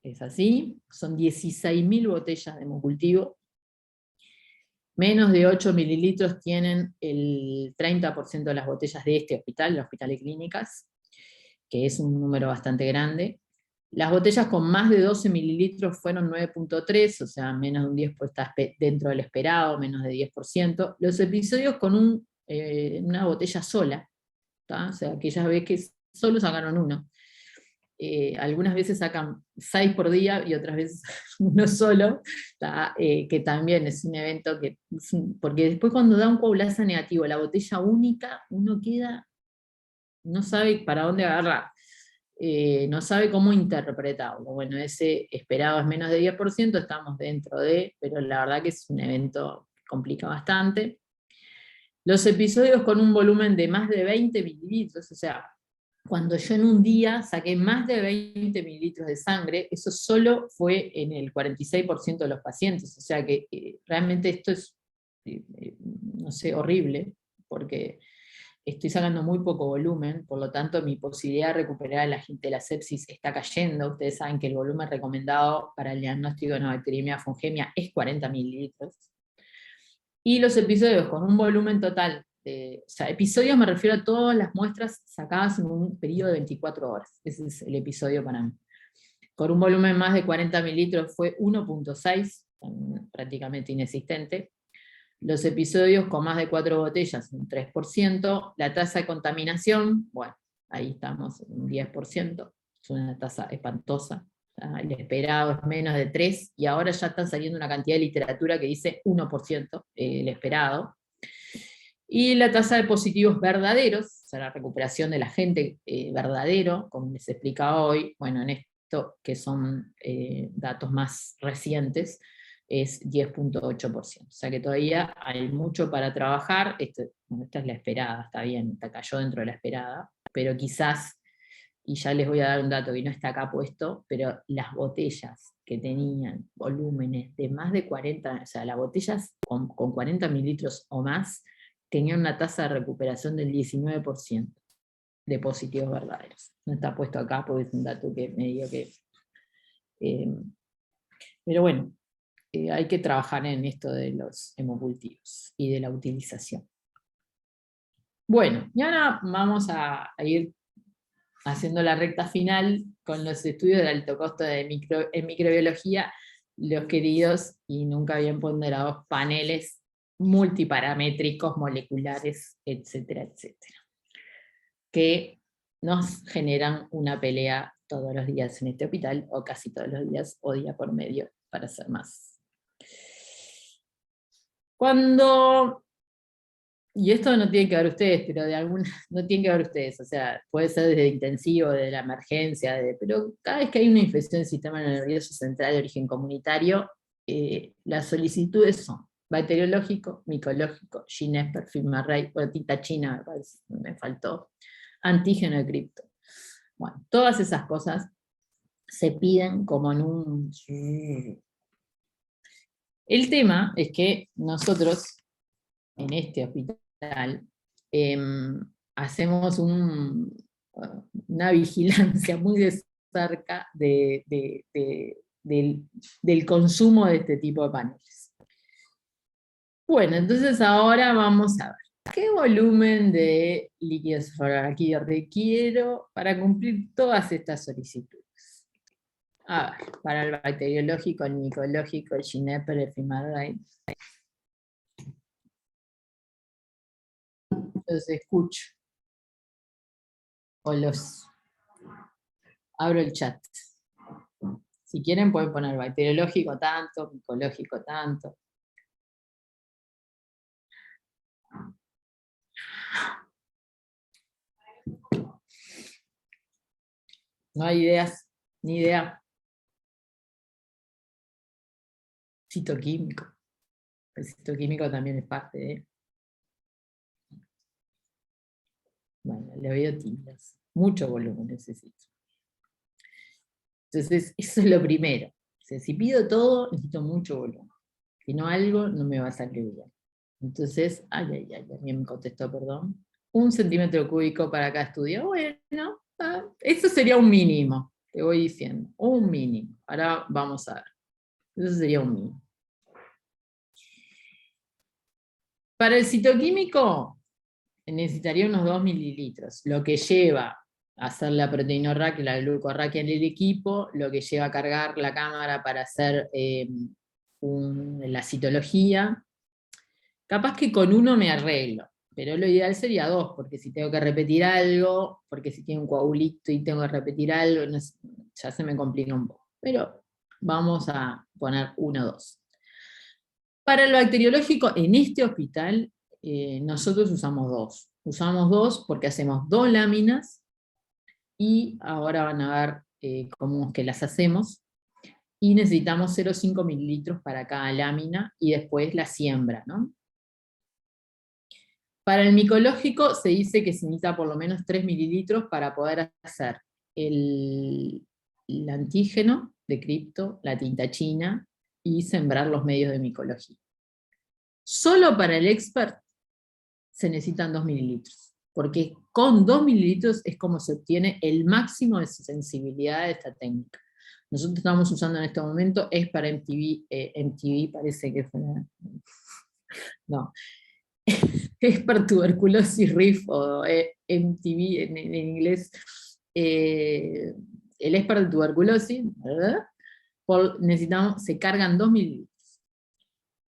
es así, son 16.000 botellas de hemocultivo. Menos de 8 mililitros tienen el 30% de las botellas de este hospital, el Hospital de Clínicas, que es un número bastante grande. Las botellas con más de 12 mililitros fueron 9.3, o sea, menos de un 10%, está dentro del esperado, menos de 10%. Los episodios con una botella sola, ¿tá? O sea, aquellas veces que solo sacaron uno. Algunas veces sacan 6 por día y otras veces uno solo, que también es un evento porque después cuando da un Coablasa negativo, la botella única, uno queda, no sabe para dónde agarrar. No sabe cómo interpretarlo. Bueno, ese esperado es menos de 10%, estamos dentro de, pero la verdad que es un evento que complica bastante. Los episodios con un volumen de más de 20 mililitros, o sea, cuando yo en un día saqué más de 20 mililitros de sangre, eso solo fue en el 46% de los pacientes, o sea que realmente esto es, no sé, horrible, porque estoy sacando muy poco volumen, por lo tanto mi posibilidad de recuperar a la gente de la sepsis está cayendo. Ustedes saben que el volumen recomendado para el diagnóstico de una bacteriemia fungemia es 40 mililitros. Y los episodios con un volumen total, o sea, episodios me refiero a todas las muestras sacadas en un periodo de 24 horas. Ese es el episodio para mí. Con un volumen más de 40 mililitros fue 1.6, prácticamente inexistente. Los episodios con más de 4 botellas, un 3%. La tasa de contaminación, bueno, ahí estamos, un 10%. Es una tasa espantosa. El esperado es menos de 3, y ahora ya están saliendo una cantidad de literatura que dice 1%, el esperado. Y la tasa de positivos verdaderos, o sea, la recuperación del agente verdadero, como les explicaba hoy, bueno, en esto que son datos más recientes, es 10,8%. O sea que todavía hay mucho para trabajar. Esta es la esperada, está bien, cayó dentro de la esperada, pero quizás, y ya les voy a dar un dato que no está acá puesto, pero las botellas que tenían volúmenes de más de 40, o sea, las botellas con 40 mililitros o más, tenían una tasa de recuperación del 19% de positivos verdaderos. No está puesto acá porque es un dato que me digo que... pero bueno, hay que trabajar en esto de los hemocultivos y de la utilización. Bueno, y ahora vamos a ir haciendo la recta final con los estudios de alto costo en microbiología, los queridos y nunca bien ponderados paneles multiparamétricos, moleculares, etcétera, etcétera, que nos generan una pelea todos los días en este hospital, o casi todos los días, o día por medio, para ser más. Cuando, y esto no tiene que ver ustedes, pero no tiene que ver ustedes, o sea, puede ser desde intensivo, de la emergencia, pero cada vez que hay una infección del sistema nervioso central de origen comunitario, las solicitudes son bacteriológico, micológico, GINESPER, FilmArray, tinta china, me faltó, antígeno de cripto. Bueno, todas esas cosas se piden como en un... El tema es que nosotros, en este hospital, hacemos una vigilancia muy de cerca del consumo de este tipo de paneles. Bueno, entonces ahora vamos a ver. ¿Qué volumen de líquido cefalorraquídeo requiero para cumplir todas estas solicitudes? A ver, para el bacteriológico, el micológico, el GINEPER, el FilmArray. Los escucho. O los abro el chat. Si quieren pueden poner bacteriológico tanto, micológico tanto. No hay ideas, ni idea. Citoquímico. El citoquímico también es parte de... Bueno, le veo tibias. Mucho volumen necesito. Entonces, eso es lo primero. O sea, si pido todo, necesito mucho volumen. Si no, algo no me va a salir bien. Entonces, alguien me contestó, perdón. 1 centímetro cúbico para cada estudio. Bueno, eso sería un mínimo, te voy diciendo. Un mínimo. Ahora vamos a ver. Eso sería un mínimo. Para el citoquímico, necesitaría unos 2 mililitros, lo que lleva a hacer la proteinorraquia, la glucorraquia en el equipo, lo que lleva a cargar la cámara para hacer la citología. Capaz que con uno me arreglo, pero lo ideal sería 2, porque si tengo que repetir algo, porque si tiene un coagulito y tengo que repetir algo, ya se me complica un poco. Pero vamos a poner 1 o 2. Para el bacteriológico, en este hospital, nosotros usamos 2. Usamos 2 porque hacemos 2 láminas, y ahora van a ver cómo es que las hacemos, y necesitamos 0,5 mililitros para cada lámina, y después la siembra, ¿no? Para el micológico se dice que se necesita por lo menos 3 mililitros para poder hacer el antígeno de cripto, la tinta china, y sembrar los medios de micología. Solo para el expert se necesitan 2 mililitros, porque con 2 mililitros es como se obtiene el máximo de sensibilidad de esta técnica. Nosotros estamos usando en este momento, es para MTV parece que fue... No, es para tuberculosis RIF, o MTV en inglés, el es para tuberculosis, ¿verdad? Se cargan 2 mililitros.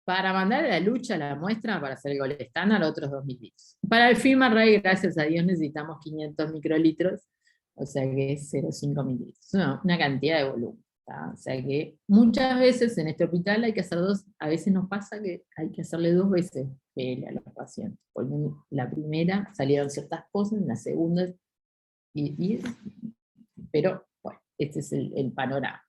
Para mandar a la lucha la muestra, para hacer el gol estándar, otros 2 mililitros. Para el FilmArray, gracias a Dios, necesitamos 500 microlitros, o sea que es 0,5 mililitros. No, una cantidad de volumen. O sea que muchas veces en este hospital hay que hacer 2, a veces nos pasa que hay que hacerle 2 veces PL a los pacientes, porque en la primera salieron ciertas cosas, en la segunda, pero bueno, este es el panorama.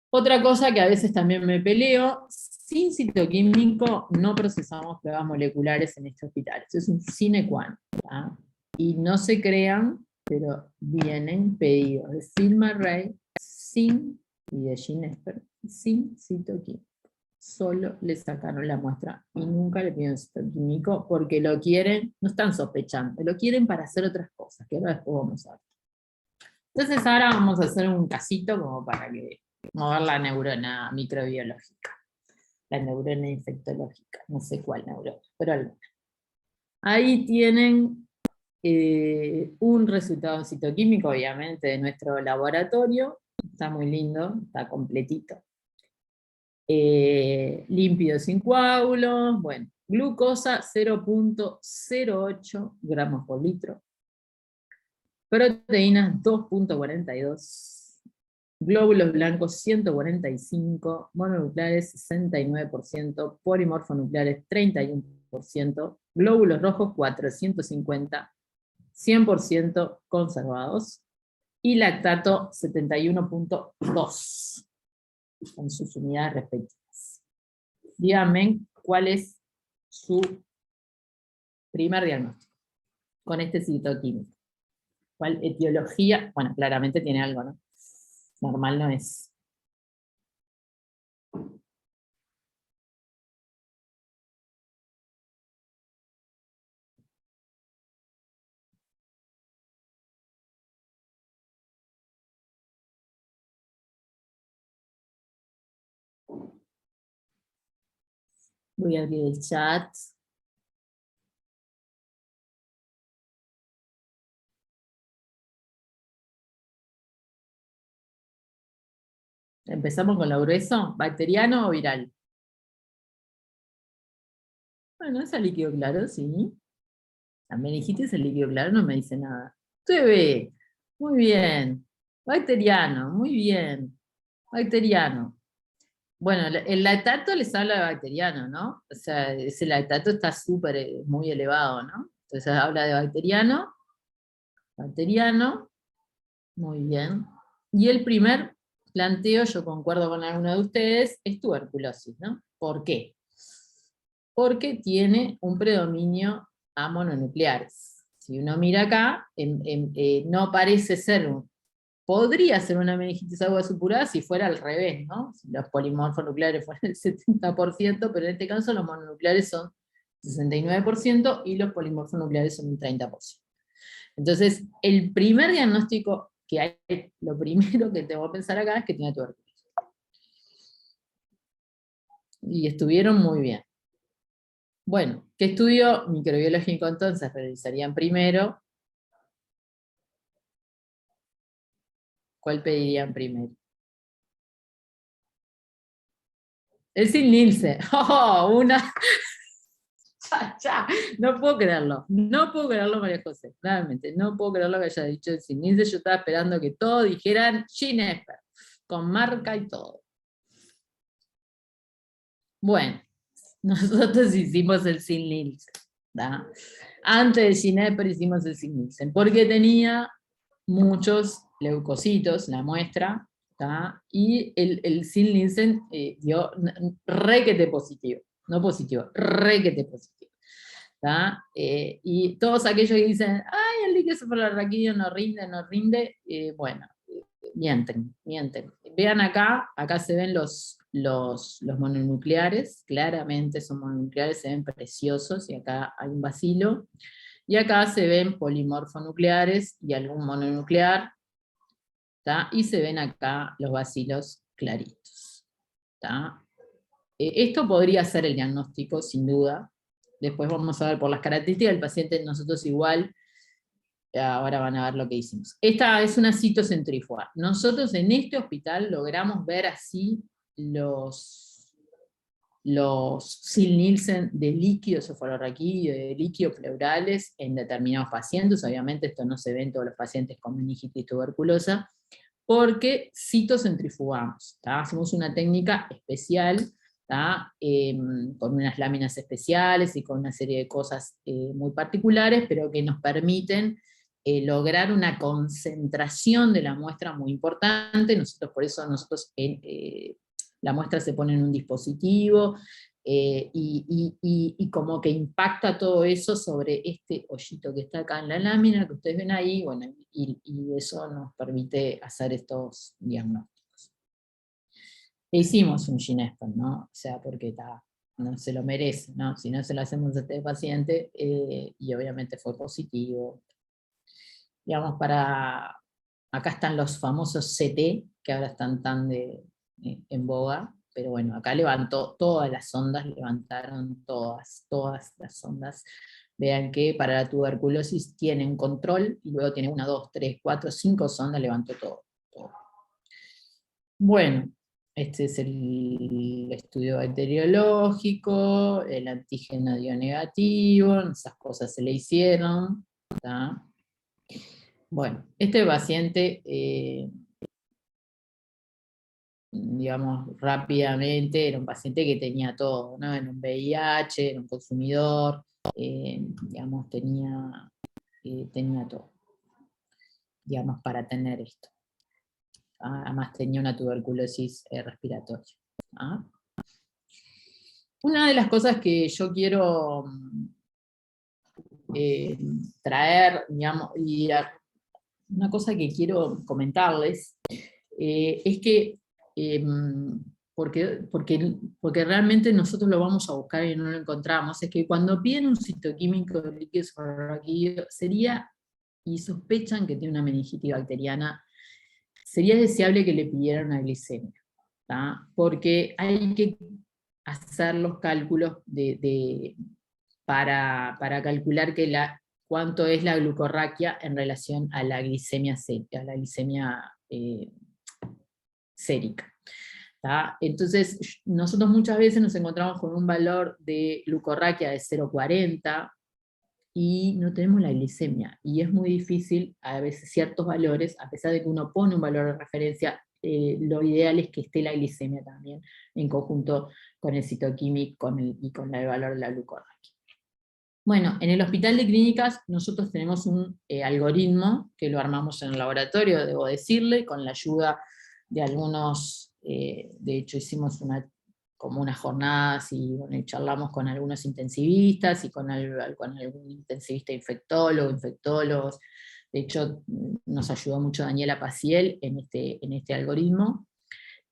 Otra cosa que a veces también me peleo, sin citoquímico no procesamos pruebas moleculares en este hospital. Eso es un sine qua non. ¿Tá? Y no se crean, pero vienen pedidos de Silma Ray sin, y de Ginesper, sin citoquímico. Solo le sacaron la muestra y nunca le pidieron citoquímico porque lo quieren, no están sospechando, lo quieren para hacer otras cosas, que ahora después vamos a ver. Entonces ahora vamos a hacer un casito como para que mover la neurona microbiológica, la neurona infectológica, no sé cuál neurona, pero alguna. Ahí tienen un resultado citoquímico, obviamente, de nuestro laboratorio, está muy lindo, está completito. Límpido sin coágulos, bueno, glucosa 0.08 gramos por litro, proteínas 2.42, glóbulos blancos 145, mononucleares 69%, polimorfonucleares 31%, glóbulos rojos 450, 100% conservados, y lactato 71.2 con sus unidades respectivas. Díganme cuál es su primer diagnóstico con este citoquímico. ¿Cuál etiología? Bueno, claramente tiene algo, ¿no? Normal no es. Voy a abrir el chat. Empezamos con lo grueso. ¿Bacteriano o viral? Bueno, es el líquido claro, sí. La meningitis, el líquido claro, no me dice nada. TB, muy bien. Bacteriano, muy bien. Bacteriano. Bueno, el lactato les habla de bacteriano, ¿no? O sea, ese lactato está súper, muy elevado, ¿no? Entonces habla de bacteriano, bacteriano, muy bien. Y el primer planteo, yo concuerdo con alguno de ustedes, es tuberculosis, ¿no? ¿Por qué? Porque tiene un predominio a mononucleares. Si uno mira acá, no parece ser podría ser una meningitis aguda supurada si fuera al revés, ¿no? Si los polimorfonucleares fueran el 70%, pero en este caso los mononucleares son 69% y los polimorfonucleares son un 30%. Entonces, el primer diagnóstico que hay, lo primero que tengo que pensar acá es que tiene tuberculosis. Y estuvieron muy bien. Bueno, ¿qué estudio microbiológico entonces realizarían primero? ¿Cuál pedirían primero? El Sin Nielsen. ¡Oh! Ya. No puedo creerlo. No puedo creerlo, María José. Realmente, no puedo creerlo que haya dicho el Sin Nielsen. Yo estaba esperando que todos dijeran Ginesper, con marca y todo. Bueno, nosotros hicimos el Sin Nielsen. Antes de Ginesper hicimos el Sin Nielsen, porque tenía muchos leucocitos, la muestra, ¿tá? Y el Sin Nielsen dio requete positivo, no positivo, requete positivo. Y todos aquellos que dicen, ay, el líquido cefalorraquídeo no rinde, no rinde, bueno, mienten, mienten. Vean acá se ven los mononucleares, claramente son mononucleares, se ven preciosos, y acá hay un bacilo. Y acá se ven polimorfonucleares y algún mononuclear, ¿tá? Y se ven acá los bacilos claritos. ¿Tá? Esto podría ser el diagnóstico, sin duda. Después vamos a ver por las características del paciente, nosotros igual, ahora van a ver lo que hicimos. Esta es una citocentrífuga. Nosotros en este hospital logramos ver así los Sil-Nielsen de líquido cefalorraquídeo y de líquidos pleurales en determinados pacientes. Obviamente esto no se ve en todos los pacientes con meningitis tuberculosa, porque citocentrifugamos. Hacemos una técnica especial, con unas láminas especiales y con una serie de cosas muy particulares, pero que nos permiten lograr una concentración de la muestra muy importante. Por eso la muestra se pone en un dispositivo, y como que impacta todo eso sobre este hoyito que está acá en la lámina, que ustedes ven ahí, bueno, y eso nos permite hacer estos diagnósticos. E hicimos un Ginespper, ¿no? O sea, porque no se lo merece, ¿no? Si no se lo hacemos a este paciente, y obviamente fue positivo. Digamos, acá están los famosos CT, que ahora están tan en boga, pero bueno, acá levantó todas las ondas, levantaron todas las ondas. Vean que para la tuberculosis tiene un control, y luego tiene 1, 2, 3, 4, 5 sondas, levantó todo. Bueno, este es el estudio bacteriológico, el antígeno dio negativo, esas cosas se le hicieron, ¿tá? Bueno, este paciente, digamos, rápidamente, era un paciente que tenía todo, ¿no? Era un VIH, era un consumidor, digamos, tenía todo, digamos, para tener esto. Además tenía una tuberculosis respiratoria. ¿Ah? Una de las cosas que yo quiero traer, digamos, y una cosa que quiero comentarles, es que, porque realmente nosotros lo vamos a buscar y no lo encontramos, es que cuando piden un citoquímico de líquido cefalorraquídeo, sería, y sospechan que tiene una meningitis bacteriana, sería deseable que le pidieran una glicemia, ¿tá? Porque hay que hacer los cálculos para calcular cuánto es la glucorraquia en relación a la glicemia sérica. ¿Tá? Entonces, nosotros muchas veces nos encontramos con un valor de glucorraquia de 0,40 y no tenemos la glicemia. Y es muy difícil, a veces, ciertos valores, a pesar de que uno pone un valor de referencia, lo ideal es que esté la glicemia también, en conjunto con el citoquímico y con el valor de la glucorraquia. Bueno, en el Hospital de Clínicas nosotros tenemos un algoritmo que lo armamos en el laboratorio, debo decirle, con la ayuda de algunos, de hecho hicimos como unas jornadas y bueno, charlamos con algunos intensivistas y con algún intensivista infectólogos. De hecho, nos ayudó mucho Daniela Paciel en este algoritmo.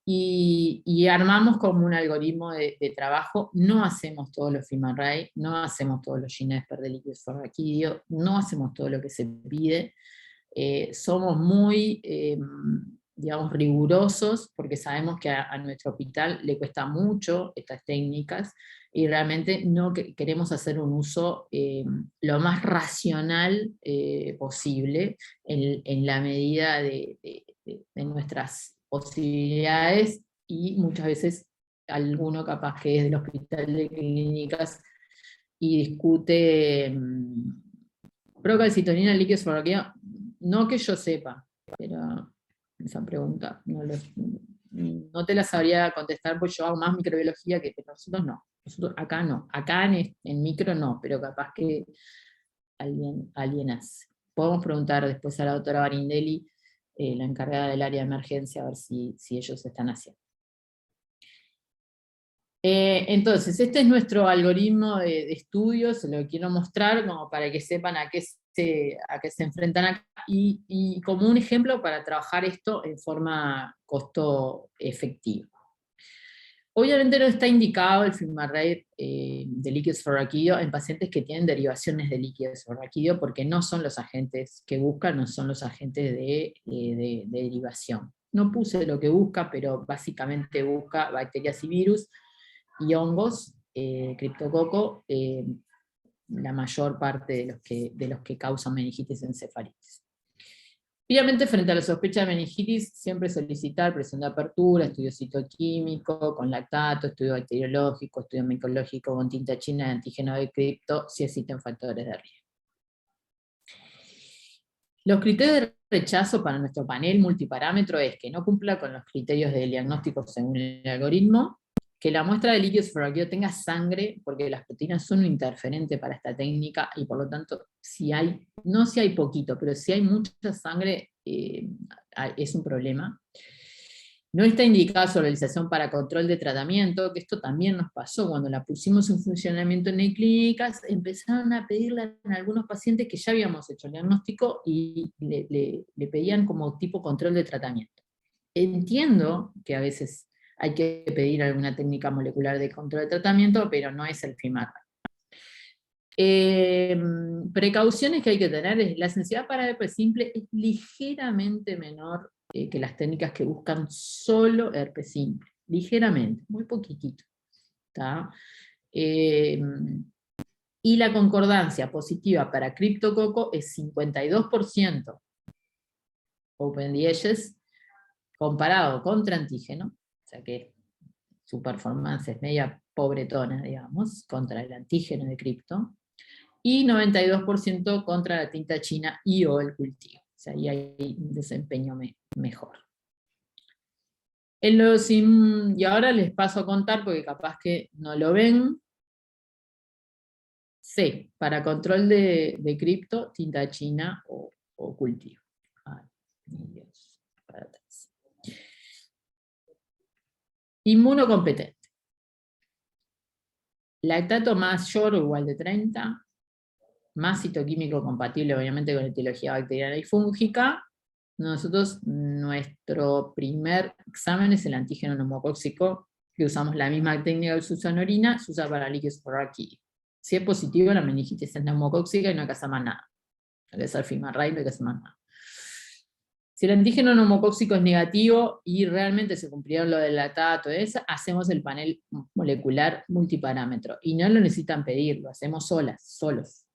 Y armamos como un algoritmo de trabajo. No hacemos todos los FIMARRAY, no hacemos todos los Ginespper de líquido cefalorraquídeo, no hacemos todo lo que se pide. Somos muy, digamos, rigurosos, porque sabemos que a nuestro hospital le cuesta mucho estas técnicas, y realmente no queremos hacer un uso lo más racional posible, en la medida de nuestras posibilidades, y muchas veces alguno capaz que es del Hospital de Clínicas y discute procalcitonina líquido cefalorraquídeo, no que yo sepa, pero esa pregunta no te la sabría contestar, porque yo hago más microbiología que nosotros no. Nosotros acá no, acá en micro no, pero capaz que alguien hace. Podemos preguntar después a la doctora Barindelli, la encargada del área de emergencia, a ver si ellos están haciendo. Entonces, este es nuestro algoritmo de estudio, se lo quiero mostrar como para que sepan a qué se enfrentan acá, y como un ejemplo para trabajar esto en forma costo efectiva. Obviamente no está indicado el FilmArray de líquido cefalorraquídeo en pacientes que tienen derivaciones de líquido cefalorraquídeo, porque no son los agentes que buscan, no son los agentes de derivación. No puse lo que busca, pero básicamente busca bacterias y virus, y hongos, criptococo, la mayor parte de los que causan meningitis encefalitis. Obviamente, frente a la sospecha de meningitis, siempre solicitar presión de apertura, estudio citoquímico, con lactato, estudio bacteriológico, estudio micológico con tinta china de antígeno de cripto, si existen factores de riesgo. Los criterios de rechazo para nuestro panel multiparámetro es que no cumpla con los criterios de diagnóstico según el algoritmo, que la muestra de líquido cefalorraquídeo tenga sangre, porque las proteínas son un interferente para esta técnica, y por lo tanto, no si hay poquito, pero si hay mucha sangre, es un problema. No está indicada su realización para control de tratamiento, que esto también nos pasó cuando la pusimos en funcionamiento en clínicas, empezaron a pedirla en algunos pacientes que ya habíamos hecho el diagnóstico y le pedían como tipo control de tratamiento. Entiendo que a veces hay que pedir alguna técnica molecular de control de tratamiento, pero no es el FIMARRAY. Precauciones que hay que tener es la sensibilidad para herpes simple es ligeramente menor que las técnicas que buscan solo herpes simple, ligeramente, muy poquitito. ¿Tá? Y la concordancia positiva para criptococo es 52% open DHs comparado contra antígeno, o sea que su performance es media pobretona, digamos, contra el antígeno de cripto, y 92% contra la tinta china y o el cultivo. O sea, ahí hay un desempeño mejor. Y ahora les paso a contar, porque capaz que no lo ven. C, para control de cripto, tinta china o cultivo. Ay, Dios, para atrás. Inmunocompetente. Lactato mayor o igual de 30, más citoquímico compatible obviamente con etiología bacteriana y fúngica. Nosotros, nuestro primer examen es el antígeno neumocóxico, que usamos la misma técnica que se usa en orina, se usa para líquido cefalorraquídeo. Si es positivo, la meningitis es neumocóxica y no hay que hacer más nada. No hay que hacer FIMARRAY, no hay que hacer más nada. Si el antígeno neumocóxico es negativo y realmente se cumplieron lo del lactato, hacemos el panel molecular multiparámetro. Y no lo necesitan pedir, lo hacemos solos,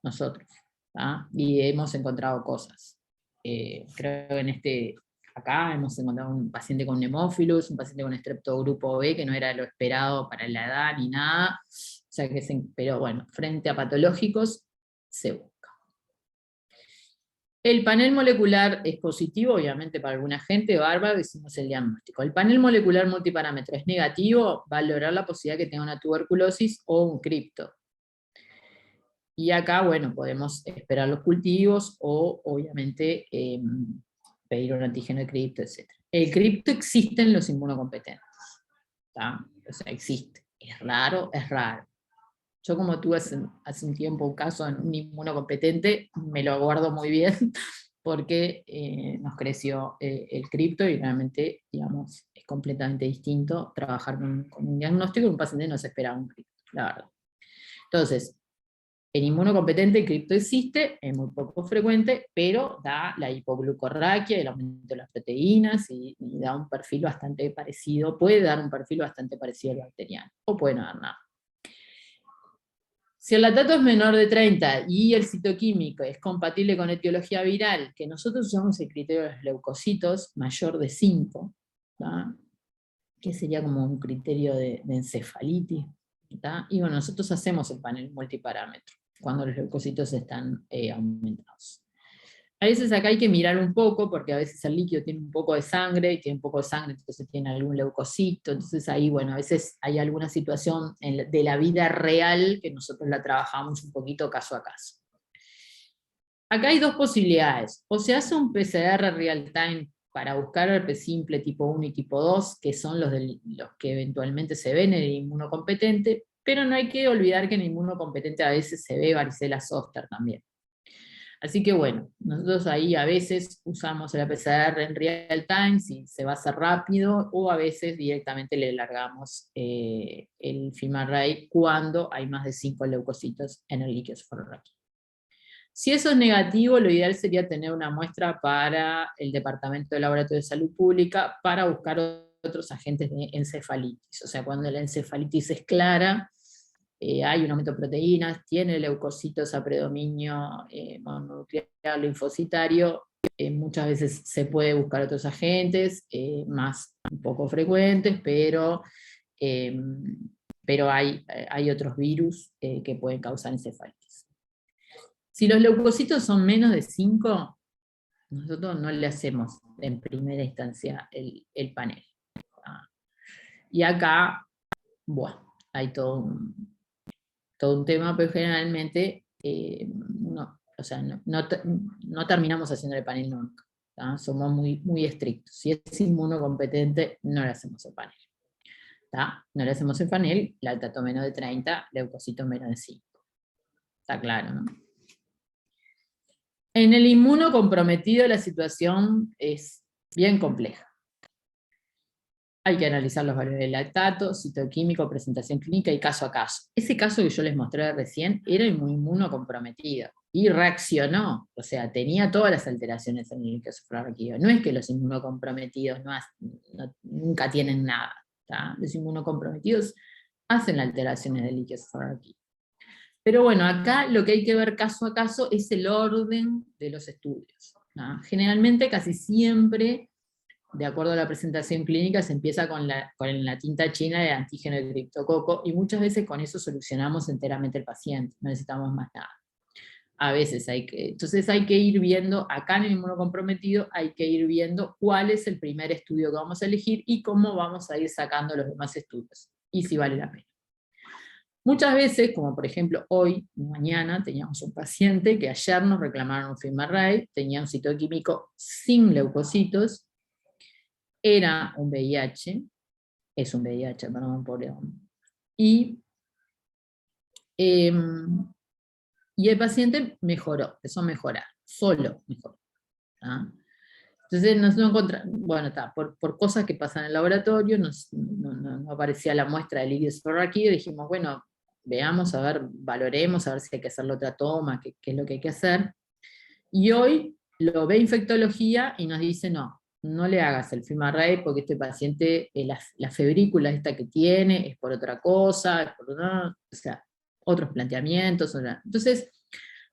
nosotros. ¿tá? Y hemos encontrado cosas. Creo que acá hemos encontrado un paciente con Pneumófilos, un paciente con estreptogrupo B, que no era lo esperado para la edad ni nada. O sea pero bueno, frente a patológicos, se busca. El panel molecular es positivo, obviamente para alguna gente, bárbaro, hicimos el diagnóstico. El panel molecular multiparámetro es negativo, va a lograr la posibilidad que tenga una tuberculosis o un cripto. Y acá, bueno, podemos esperar los cultivos o, obviamente, pedir un antígeno de cripto, etc. El cripto existe en los inmunocompetentes. ¿tá? O sea, existe. Es raro, es raro. Yo como tuve hace un tiempo un caso en un inmunocompetente, me lo guardo muy bien porque nos creció el cripto y realmente, digamos, es completamente distinto trabajar con un diagnóstico y un paciente no se esperaba un cripto, la verdad. Entonces, en inmunocompetente el cripto existe, es muy poco frecuente, pero da la hipoglucorraquia, el aumento de las proteínas y da un perfil bastante parecido, puede dar un perfil bastante parecido al bacteriano, o puede no dar nada. Si el lactato es menor de 30 y el citoquímico es compatible con etiología viral, que nosotros usamos el criterio de los leucocitos, mayor de 5, ¿tá? que sería como un criterio de encefalitis, ¿tá? y bueno, nosotros hacemos el panel multiparámetro, cuando los leucocitos están aumentados. A veces acá hay que mirar un poco, porque a veces el líquido tiene un poco de sangre, y tiene un poco de sangre, entonces tiene algún leucocito, entonces ahí, bueno, a veces hay alguna situación de la vida real que nosotros la trabajamos un poquito caso a caso. Acá hay dos posibilidades, o se hace un PCR real time para buscar herpes simple tipo 1 y tipo 2, que son los que eventualmente se ven en el inmunocompetente, pero no hay que olvidar que en el inmunocompetente a veces se ve varicela zoster también. Así que bueno, nosotros ahí a veces usamos el PCR en real time, si se va a hacer rápido, o a veces directamente le largamos el FIMARRAY cuando hay más de 5 leucocitos en el líquido cefalorraquídeo. Si eso es negativo, lo ideal sería tener una muestra para el Departamento de Laboratorio de Salud Pública para buscar otros agentes de encefalitis. O sea, cuando la encefalitis es clara, hay un aumento de proteínas, tiene leucocitos a predominio mononuclear linfocitario, muchas veces se puede buscar otros agentes, más un poco frecuentes, pero hay otros virus que pueden causar encefalitis. Si los leucocitos son menos de 5, nosotros no le hacemos en primera instancia el panel. Y acá Bueno, hay todo un tema, pero generalmente no, o sea, no terminamos haciendo el panel nunca. ¿Tá? Somos muy estrictos. Si es inmunocompetente, no le hacemos el panel. ¿Tá? No le hacemos el panel, lactato menos de 30, leucocitos menos de 5. Está claro, ¿no? En el inmunocomprometido la situación es bien compleja. Hay que analizar los valores del lactato, citoquímico, presentación clínica y caso a caso. Ese caso que yo les mostré recién era muy inmunocomprometido y reaccionó, o sea, tenía todas las alteraciones en el líquido cefalorraquídeo. No es que los inmunocomprometidos nunca tienen nada. ¿Tá? Los inmunocomprometidos hacen alteraciones del líquido cefalorraquídeo. Pero bueno, acá lo que hay que ver caso a caso es el orden de los estudios. ¿Tá? Generalmente, casi siempre, de acuerdo a la presentación clínica, se empieza con la tinta china de antígeno de criptococo, y muchas veces con eso solucionamos enteramente el paciente, no necesitamos más nada. A veces entonces hay que ir viendo, acá en el inmunocomprometido, hay que ir viendo cuál es el primer estudio que vamos a elegir y cómo vamos a ir sacando los demás estudios, y si vale la pena. Muchas veces, como por ejemplo hoy, mañana, teníamos un paciente que ayer nos reclamaron un FilmArray, tenía un citoquímico sin leucocitos, era un VIH, es un VIH, perdón, pobre hombre. Y el paciente mejoró, empezó a mejorar, solo mejoró. ¿Ah? Entonces nos encontramos, bueno, por cosas que pasan en el laboratorio, no aparecía la muestra de líquido cefalorraquídeo, dijimos, bueno, veamos, a ver, valoremos, a ver si hay que hacerle otra toma, qué es lo que hay que hacer. Y hoy lo ve infectología y nos dice, no le hagas el FilmArray porque este paciente, la febrícula esta que tiene es por otra cosa, es por o sea, otros planteamientos. Entonces,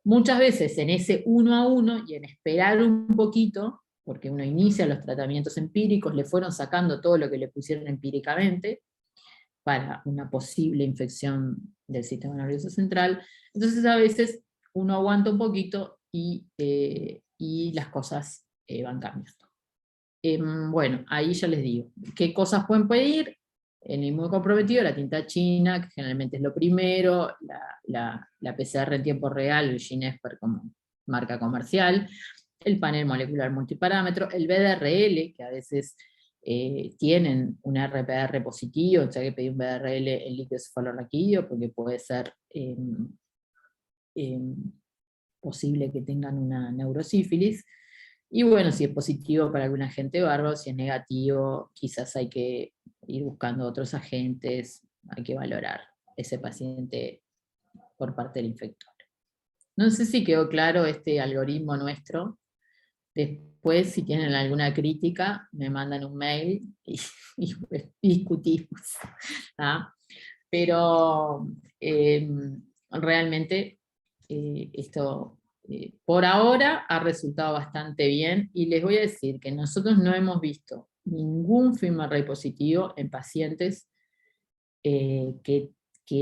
muchas veces en ese 1 a 1 y en esperar un poquito, porque uno inicia los tratamientos empíricos, le fueron sacando todo lo que le pusieron empíricamente para una posible infección del sistema nervioso central, entonces a veces uno aguanta un poquito y las cosas van cambiando. Bueno, ahí ya les digo, ¿qué cosas pueden pedir? En el inmunocomprometido, la tinta china, que generalmente es lo primero, la PCR en tiempo real, el Ginesper como marca comercial, el panel molecular multiparámetro, el BDRL, que a veces tienen un RPR positivo, o sea que pedí un BDRL en líquido cefalorraquídeo, porque puede ser posible que tengan una neurosífilis. Y bueno, si es positivo para algún agente bárbaro, si es negativo, quizás hay que ir buscando otros agentes, hay que valorar ese paciente por parte del infector. No sé si quedó claro este algoritmo nuestro. Después, si tienen alguna crítica, me mandan un mail y discutimos. ¿Ah? Pero realmente esto por ahora ha resultado bastante bien, y les voy a decir que nosotros no hemos visto ningún FilmArray positivo en pacientes que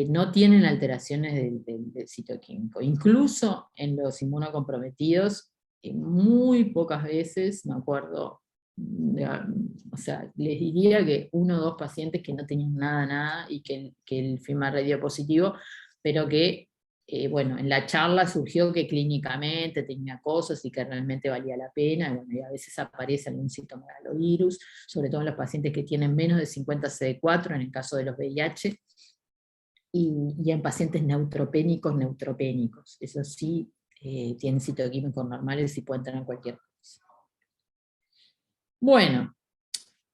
no tienen alteraciones del citoquímico. Incluso en los inmunocomprometidos, muy pocas veces, me acuerdo, o sea, les diría que 1 o 2 pacientes que no tenían nada, y que el FilmArray dio positivo, pero que, bueno, en la charla surgió que clínicamente tenía cosas y que realmente valía la pena, y, bueno, y a veces aparece algún citomegalovirus, sobre todo en los pacientes que tienen menos de 50 CD4, en el caso de los VIH, y en pacientes neutropénicos, eso sí, tienen citoquímicos normales y pueden tener cualquier cosa. Bueno,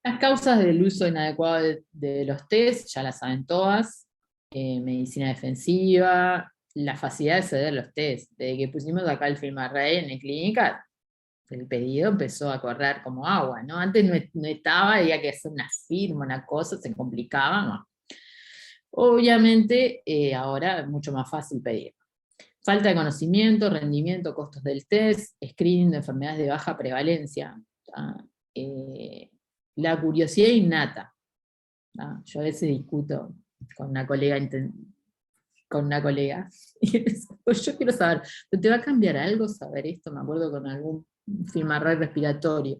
las causas del uso inadecuado de los test, ya las saben todas, medicina defensiva, la facilidad de acceder a los test. Desde que pusimos acá el FilmArray en la clínica, el pedido empezó a correr como agua, ¿no? Antes no estaba, había que hacer una firma, una cosa, se complicaba, ¿no? Obviamente, ahora es mucho más fácil pedir. Falta de conocimiento, rendimiento, costos del test, screening de enfermedades de baja prevalencia, la curiosidad innata. Yo a veces discuto con una colega, y pues yo quiero saber, ¿te va a cambiar algo saber esto? Me acuerdo con algún FilmArray respiratorio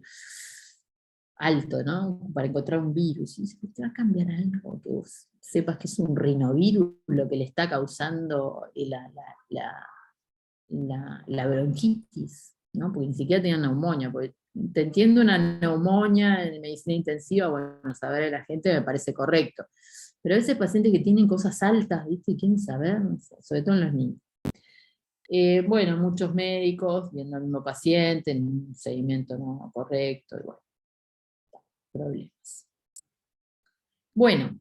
alto, ¿no? Para encontrar un virus. Y dice, ¿te va a cambiar algo que vos sepas que es un rinovirus lo que le está causando la bronquitis, ¿no? Porque ni siquiera tenía neumonía, porque te entiendo una neumonía en medicina intensiva, bueno, saber a la gente me parece correcto, pero a veces pacientes que tienen cosas altas, ¿viste? Y quieren saber, no sé, sobre todo en los niños. Bueno, muchos médicos viendo al mismo paciente, en un seguimiento no correcto, y bueno, problemas. Bueno,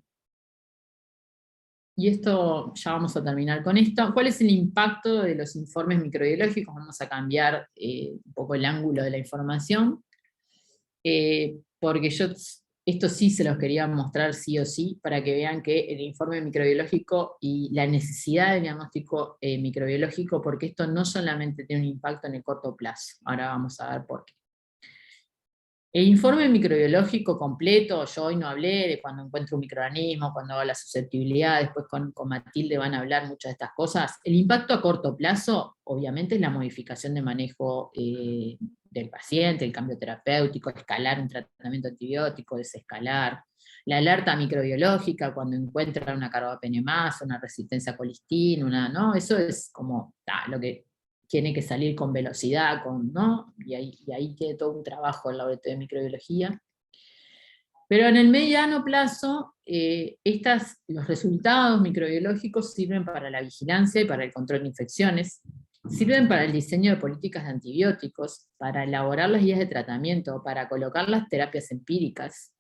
y esto, ya vamos a terminar con esto. ¿Cuál es el impacto de los informes microbiológicos? Vamos a cambiar un poco el ángulo de la información, porque yo esto sí se los quería mostrar sí o sí, para que vean que el informe microbiológico y la necesidad de diagnóstico microbiológico, porque esto no solamente tiene un impacto en el corto plazo. Ahora vamos a ver por qué. El informe microbiológico completo, yo hoy no hablé de cuando encuentro un microorganismo, cuando hago la susceptibilidad, después con Matilde van a hablar muchas de estas cosas. El impacto a corto plazo, obviamente, es la modificación de manejo del paciente, el cambio terapéutico, escalar un tratamiento antibiótico, desescalar. La alerta microbiológica, cuando encuentra una carbapenemasa, una resistencia a colistina, ¿no? Eso es como lo que tiene que salir con velocidad, ¿no? Y ahí tiene todo un trabajo en el laboratorio de microbiología. Pero en el mediano plazo, los resultados microbiológicos sirven para la vigilancia y para el control de infecciones, sirven para el diseño de políticas de antibióticos, para elaborar las guías de tratamiento, para colocar las terapias empíricas.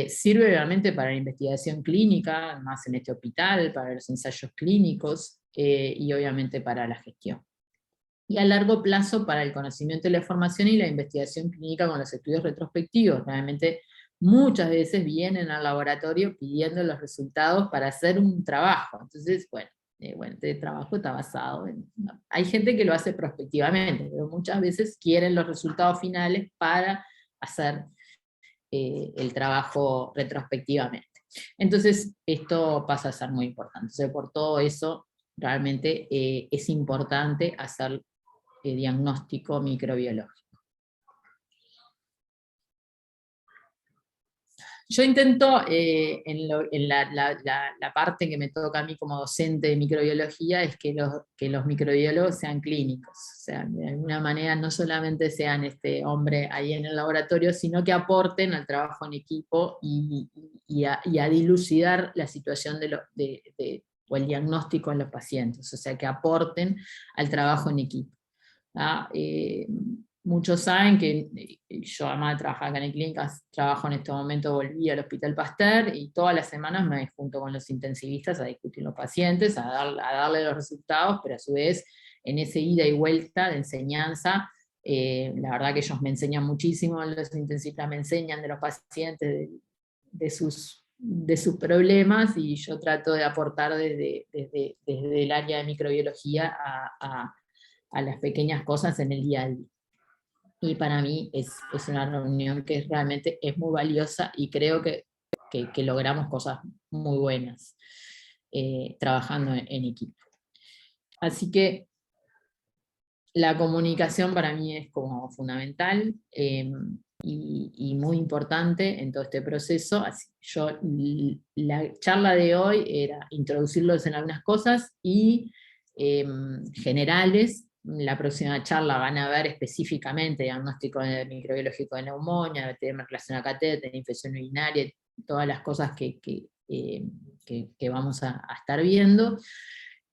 Sirve realmente para la investigación clínica, más en este hospital, para los ensayos clínicos, y obviamente para la gestión. Y a largo plazo para el conocimiento de la formación y la investigación clínica con los estudios retrospectivos. Realmente muchas veces vienen al laboratorio pidiendo los resultados para hacer un trabajo. Entonces, bueno, este trabajo está basado en... Hay gente que lo hace prospectivamente, pero muchas veces quieren los resultados finales para hacer el trabajo retrospectivamente. Entonces, esto pasa a ser muy importante. Entonces, por todo eso, realmente es importante hacer diagnóstico microbiológico. Yo intento, en la parte que me toca a mí como docente de microbiología, es que los microbiólogos sean clínicos, o sea, de alguna manera no solamente sean este hombre ahí en el laboratorio, sino que aporten al trabajo en equipo y a dilucidar la situación o el diagnóstico en los pacientes, o sea, que aporten al trabajo en equipo. Muchos saben que yo, además de trabajar acá en clínicas, trabajo en este momento, volví al Hospital Pasteur y todas las semanas me junto con los intensivistas a discutir los pacientes, a darle los resultados, pero a su vez en ese ida y vuelta de enseñanza, la verdad que ellos me enseñan muchísimo, los intensivistas me enseñan de los pacientes, de sus problemas, y yo trato de aportar desde el área de microbiología a las pequeñas cosas en el día a día. Y para mí es una reunión que realmente es muy valiosa y creo que logramos cosas muy buenas trabajando en equipo. Así que la comunicación para mí es como fundamental y muy importante en todo este proceso. Así, la charla de hoy era introducirlos en algunas cosas y generales. La próxima charla van a ver específicamente diagnóstico microbiológico de neumonía, bacteria relación a catéter, infección urinaria, todas las cosas que vamos a estar viendo.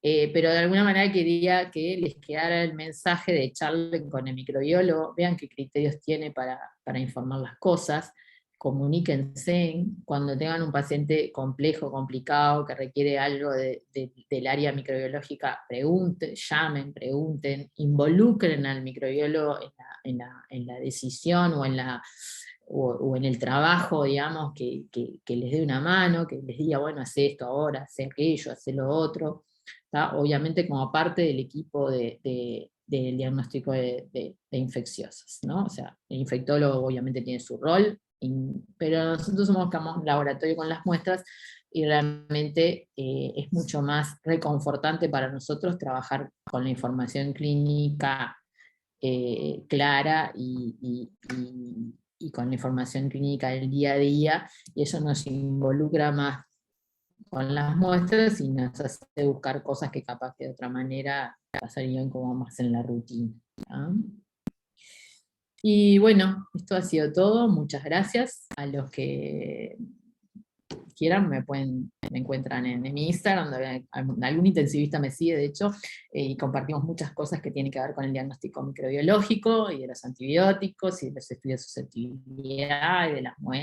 Pero de alguna manera quería que les quedara el mensaje de charlen con el microbiólogo, vean qué criterios tiene para informar las cosas, comuníquense, cuando tengan un paciente complejo, complicado, que requiere algo del área microbiológica, pregunten, llamen, pregunten, involucren al microbiólogo en la decisión o en el trabajo, digamos, que les dé una mano, que les diga, bueno, hace esto ahora, hace aquello, hace lo otro. Obviamente como parte del equipo del diagnóstico de infecciosas, ¿no? O sea, el infectólogo obviamente tiene su rol, pero nosotros somos un laboratorio con las muestras y realmente es mucho más reconfortante para nosotros trabajar con la información clínica clara y con la información clínica del día a día, y eso nos involucra más con las muestras y nos hace buscar cosas que capaz que de otra manera pasarían como más en la rutina. ¿Ah? Y bueno, esto ha sido todo. Muchas gracias. A los que quieran me encuentran en mi Instagram, donde algún intensivista me sigue, de hecho, y compartimos muchas cosas que tienen que ver con el diagnóstico microbiológico y de los antibióticos y de los estudios de susceptibilidad y de las muestras.